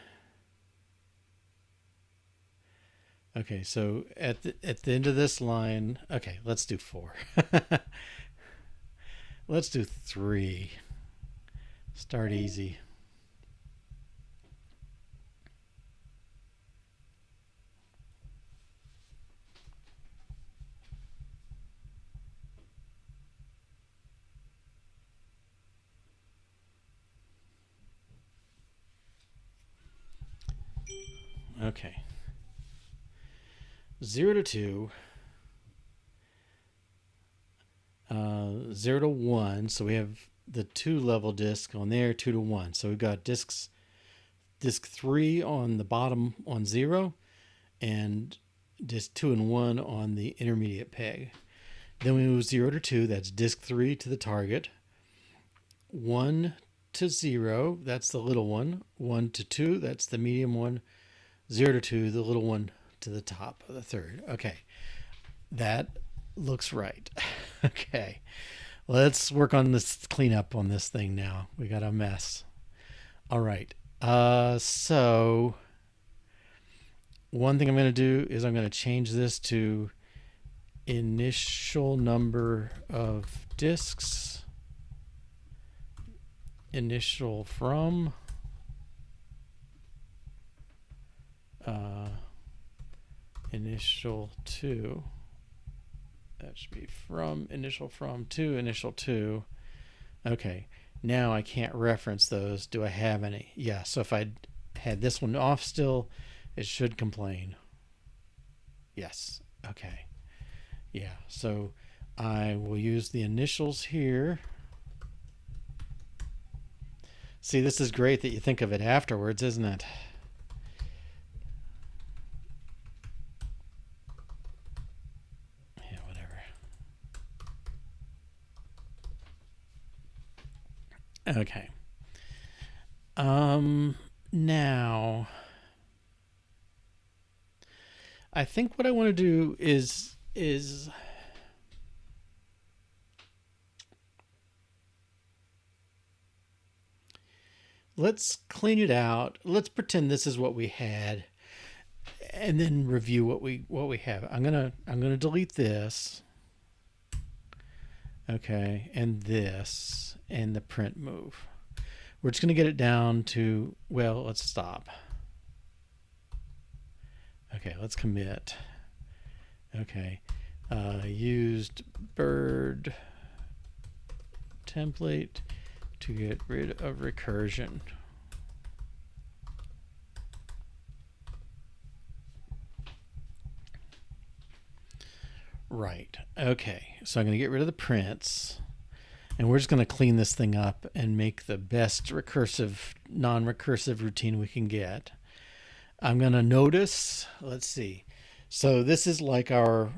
Okay, so at the end of this line, okay, let's do 4. Let's do 3. Start easy. Okay. 0 to 2. 0 to 1. So we have the 2 level disk on there, 2 to 1. So we've got disk 3 on the bottom on 0 and disk 2 and 1 on the intermediate peg. Then we move 0 to 2. That's disk 3 to the target. 1 to 0. That's the little one. 1 to 2. That's the medium one. 0 to 2, the little one to the top of the third. Okay, that looks right. Okay, let's work on this cleanup on this thing now. We got a mess. All right. So one thing I'm going to do is I'm going to change this to initial number of disks, initial from, initial to, that should be from, initial from to initial to. Okay, now I can't reference those. Do I have any? Yeah, so if I had this one off still, it should complain. Yes, okay. Yeah, so I will use the initials here. See, this is great that you think of it afterwards, isn't it? Yeah, whatever. Okay. Now I think what I want to do is let's clean it out. Let's pretend this is what we had, and then review what we have. I'm gonna delete this. Okay, and this and the print move. We're just gonna get it down to, well, let's stop. Okay, let's commit. Okay, used bird template to get rid of recursion. Right. Okay, so I'm going to get rid of the prints, and we're just going to clean this thing up and make the best recursive, non-recursive routine we can get. I'm going to notice, let's see. So this is like our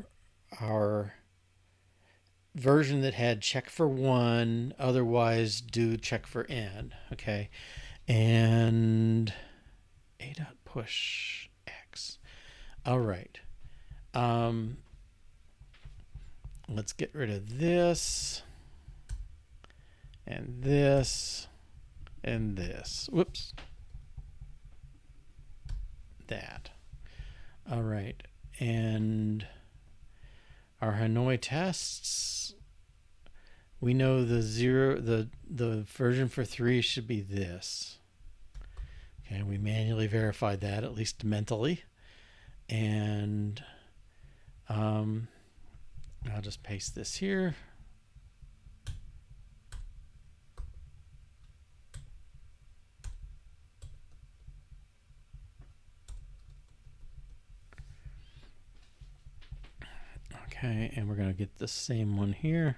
version that had check for 1, otherwise do check for n. Okay, and a.push x. All right. Let's get rid of this and this and this. Whoops. That. All right. And our Hanoi tests, we know the version for 3 should be this. Okay, we manually verified that, at least mentally. And I'll just paste this here. Okay, and we're going to get the same one here.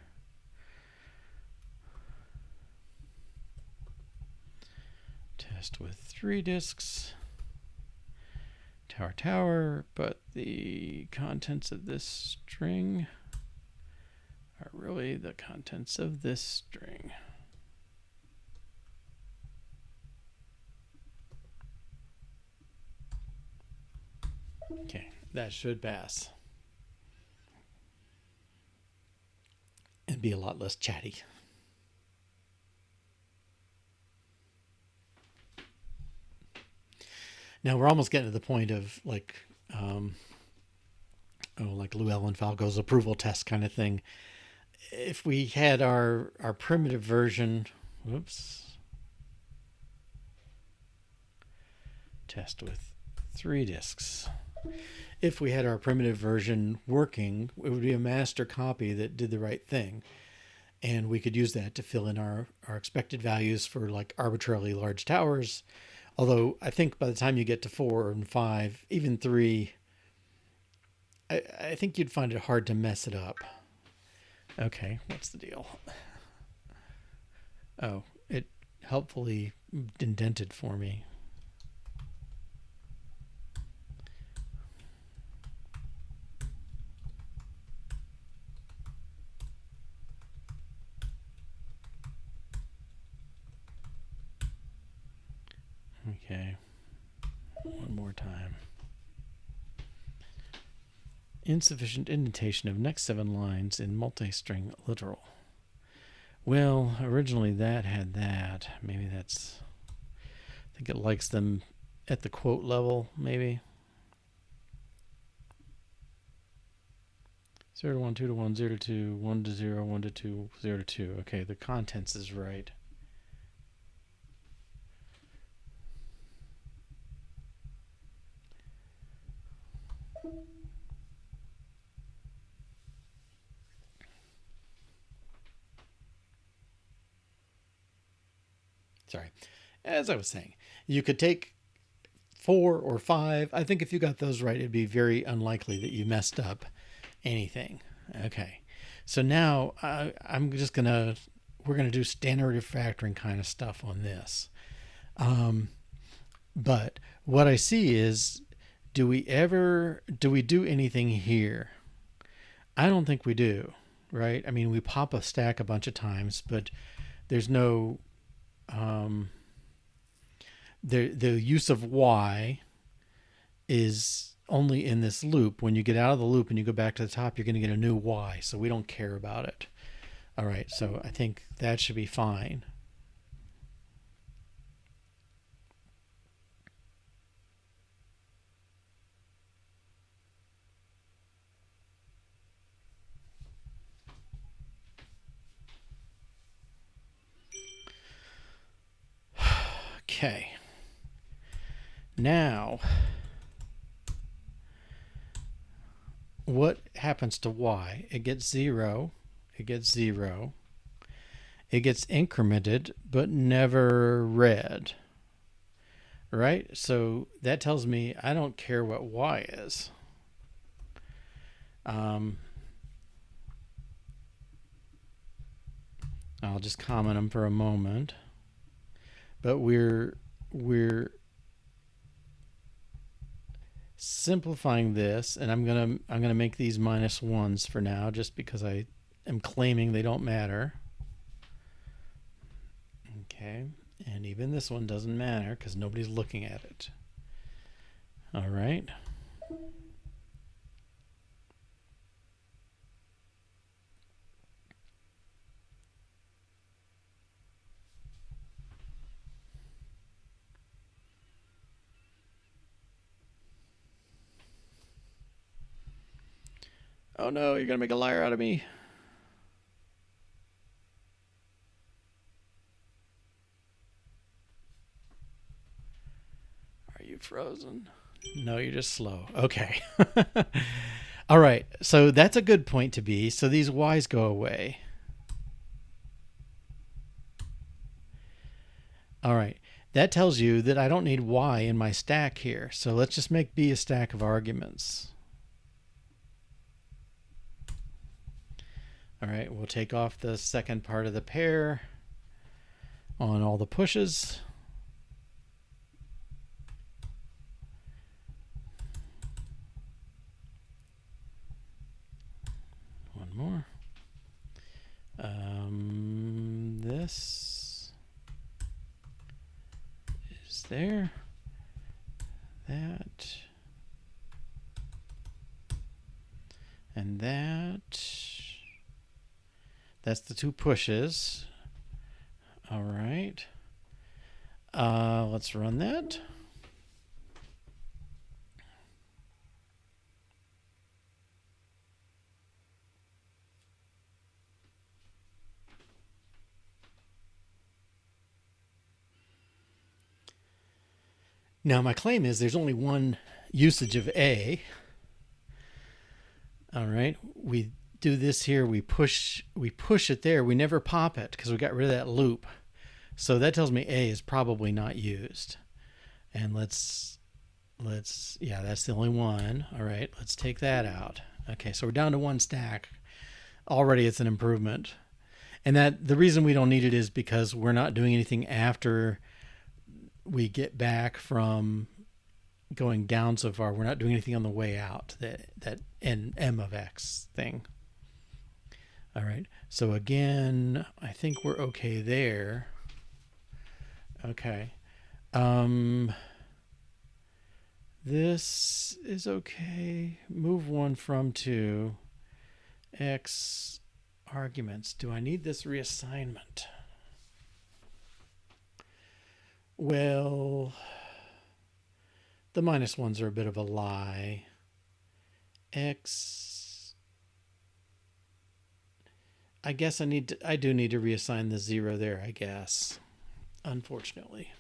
Test with 3 disks. Tower, but the contents of this string are really the contents of this string. Okay, that should pass. And be a lot less chatty. Now we're almost getting to the point of like, like Llewellyn Falco's approval test kind of thing. If we had our primitive version, whoops, test with 3 disks. If we had our primitive version working, it would be a master copy that did the right thing. And we could use that to fill in our expected values for like arbitrarily large towers. Although I think by the time you get to 4 and 5, even 3, I think you'd find it hard to mess it up. Okay, what's the deal? Oh, it helpfully indented for me. Okay, one more more time. Insufficient indentation of next 7 lines in multi-string literal. Well, originally that had that. Maybe that's... I think it likes them at the quote level, maybe. 0 to 1, 2 to 1, 0 to 2, 1 to 0, 1 to 2, 0 to 2. Okay, the contents is right. Sorry. As I was saying, you could take 4 or 5. I think if you got those right, it'd be very unlikely that you messed up anything. Okay. So now I'm just we're going to do standard refactoring kind of stuff on this. But what I see is, do we do anything here? I don't think we do, right? I mean, we pop a stack a bunch of times, but there's no, the use of Y is only in this loop. When you get out of the loop and you go back to the top, you're going to get a new Y. So we don't care about it. All right. So I think that should be fine. Okay. Now, what happens to Y? It gets 0. It gets 0. It gets incremented, but never read. Right? So that tells me I don't care what Y is. I'll just comment them for a moment. But we're simplifying this, and I'm gonna make these -1s for now, just because I am claiming they don't matter. Okay, and even this one doesn't matter because nobody's looking at it. All right. Oh no, you're gonna make a liar out of me. Are you frozen? No, you're just slow. Okay. All right, so that's a good point to be. So these Y's go away. All right, that tells you that I don't need Y in my stack here. So let's just make B a stack of arguments. All right, we'll take off the second part of the pair on all the pushes. One more. This is there. That. And that. That's the 2 pushes. All right. Let's run that. Now my claim is there's only one usage of A. All right. We do this here. We push it there. We never pop it because we got rid of that loop. So that tells me A is probably not used. And let's yeah, that's the only one. All right, let's take that out. Okay, so we're down to 1 stack. Already it's an improvement. And that the reason we don't need it is because we're not doing anything after we get back from going down so far. We're not doing anything on the way out, that M of X thing. All right, so again, I think we're okay there. Okay. This is okay. Move 1 from 2. X arguments. Do I need this reassignment? Well, the -1s are a bit of a lie. X. I guess I do need to reassign the 0 there, I guess. Unfortunately.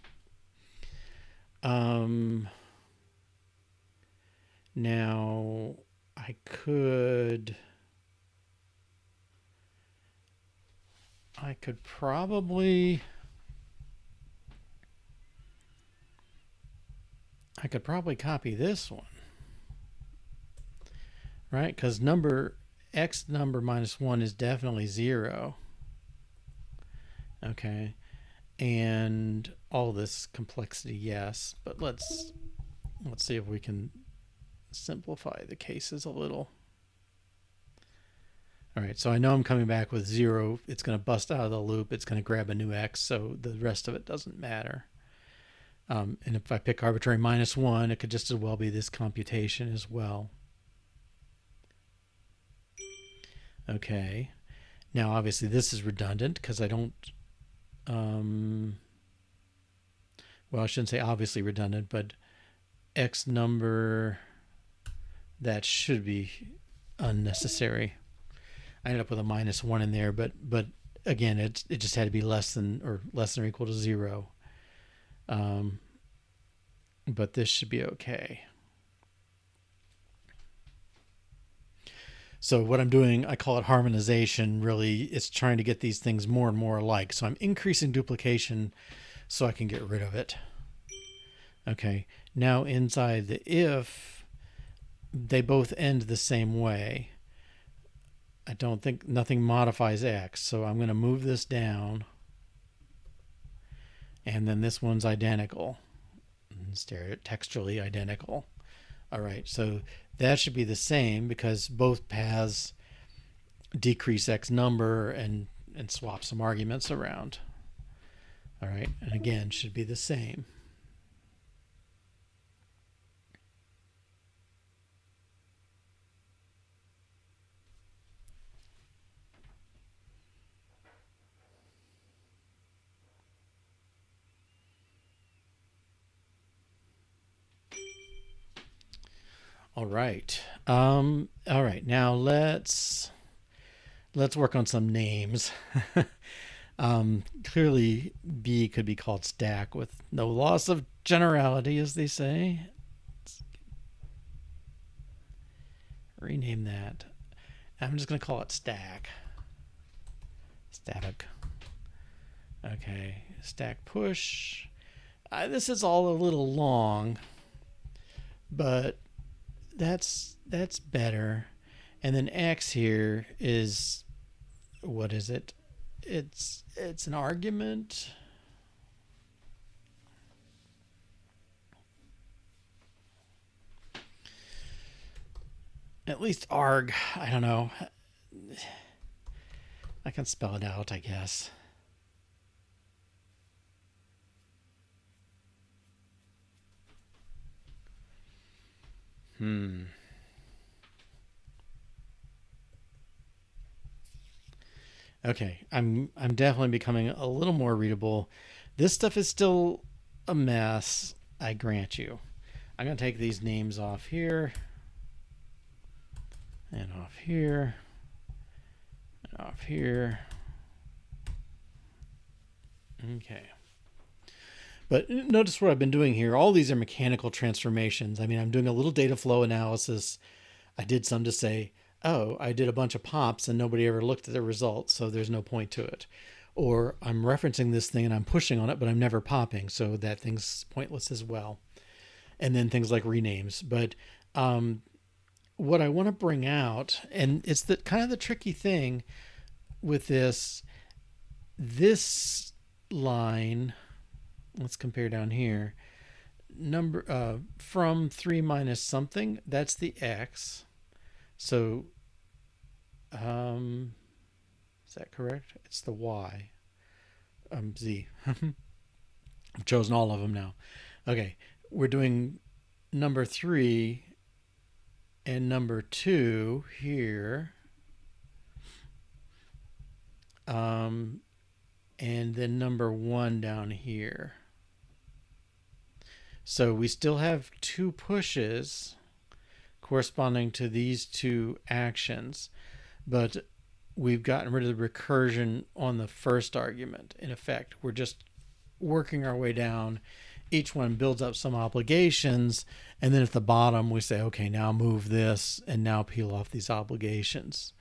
Now I could probably copy this one, right? Because X number -1 is definitely 0. Okay. And all this complexity, yes. But let's see if we can simplify the cases a little. All right, so I know I'm coming back with 0. It's going to bust out of the loop. It's going to grab a new X, so the rest of it doesn't matter. And if I pick arbitrary -1, it could just as well be this computation as well. Okay. Now, obviously, this is redundant because I don't... well, I shouldn't say obviously redundant, but X number, that should be unnecessary. I ended up with a -1 in there, but again, it just had to be less than or equal to 0. But this should be okay. So what I'm doing, I call it harmonization. Really, it's trying to get these things more and more alike. So I'm increasing duplication so I can get rid of it. Okay, now inside the if, they both end the same way. I don't think nothing modifies X, so I'm going to move this down. And then this one's identical. Textually identical. All right, so that should be the same because both paths decrease X number and swap some arguments around. All right, and again, should be the same. All right. All right. Now let's work on some names. Clearly, B could be called stack with no loss of generality, as they say. Let's rename that. I'm just going to call it stack. Static. Okay. Stack push. This is all a little long, but that's better. And then X here is, what is it? It's an argument. At least arg, I don't know. I can spell it out, I guess. Okay, I'm definitely becoming a little more readable. This stuff is still a mess, I grant you. I'm going to take these names off here. And off here. And off here. Okay. But notice what I've been doing here. All these are mechanical transformations. I mean, I'm doing a little data flow analysis. I did some to say, oh, I did a bunch of pops and nobody ever looked at the results, so there's no point to it. Or I'm referencing this thing and I'm pushing on it, but I'm never popping, so that thing's pointless as well. And then things like renames. But what I want to bring out, and it's the kind of the tricky thing with this line, let's compare down here, number from 3 minus something, that's the X. So is that correct? It's the Y. Z. I've chosen all of them now. Okay, we're doing number 3 and number 2 here. And then number 1 down here. So we still have 2 pushes corresponding to these 2 actions, but we've gotten rid of the recursion on the first argument. In effect, we're just working our way down. Each one builds up some obligations, and then at the bottom we say, okay, now move this and now peel off these obligations.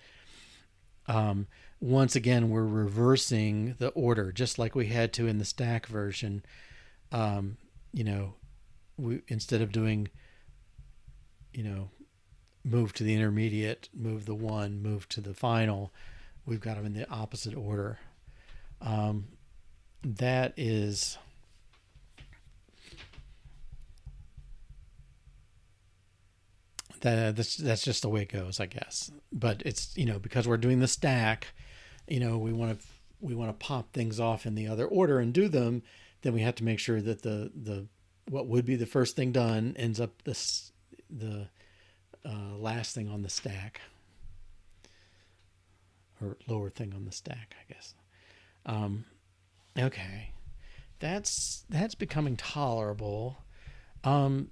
Once again, we're reversing the order, just like we had to in the stack version. We, instead of doing, move to the intermediate, move the 1, move to the final, we've got them in the opposite order. That's just the way it goes, I guess. But it's, because we're doing the stack, we want to pop things off in the other order and do them. Then we have to make sure that the what would be the first thing done ends up the last thing on the stack, or lower thing on the stack, I guess. Okay, that's becoming tolerable.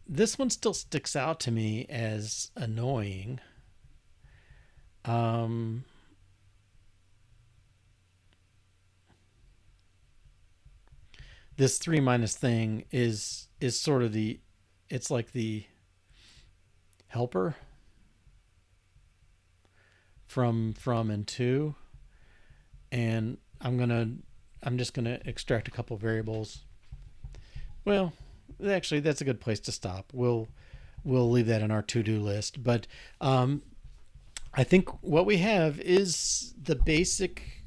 This one still sticks out to me as annoying. This 3 minus thing is sort of it's like the helper from and to, and I'm just gonna extract a couple variables. Well, actually, that's a good place to stop. We'll leave that in our to-do list. But I think what we have is the basic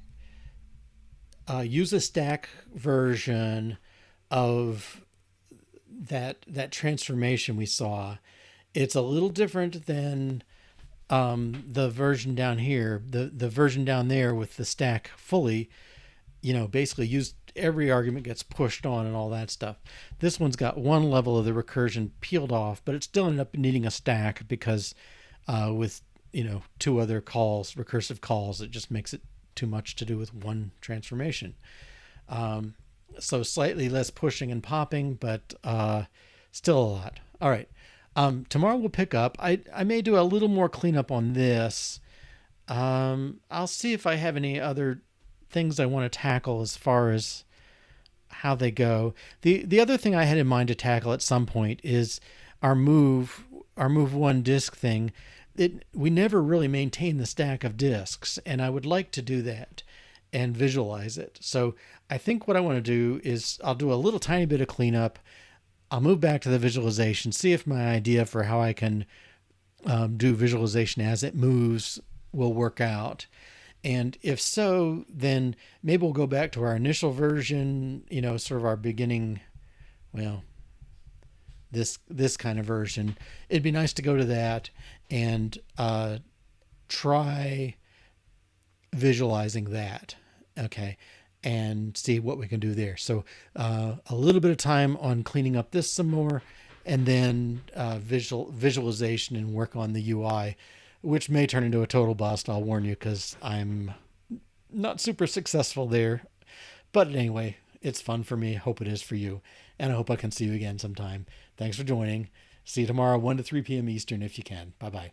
use a stack version of that transformation we saw. It's a little different than the version down here. The version down there with the stack fully, basically used every argument gets pushed on and all that stuff. This one's got one level of the recursion peeled off, but it still ended up needing a stack because with 2 other calls, recursive calls, it just makes it too much to do with one transformation. So slightly less pushing and popping, but still a lot. All right. Tomorrow we'll pick up. I may do a little more cleanup on this. I'll see if I have any other things I want to tackle as far as how they go. The other thing I had in mind to tackle at some point is our move 1 disk thing. We never really maintain the stack of disks, and I would like to do that and visualize it. So I think what I want to do is I'll do a little tiny bit of cleanup. I'll move back to the visualization, see if my idea for how I can do visualization as it moves will work out. And if so, then maybe we'll go back to our initial version, sort of our beginning, this kind of version. It'd be nice to go to that and try visualizing that, okay, and see what we can do there. So a little bit of time on cleaning up this some more, and then visualization and work on the UI, which may turn into a total bust, I'll warn you, because I'm not super successful there. But anyway, it's fun for me. Hope it is for you. And I hope I can see you again sometime. Thanks for joining. See you tomorrow, 1 to 3 p.m. Eastern if you can. Bye-bye.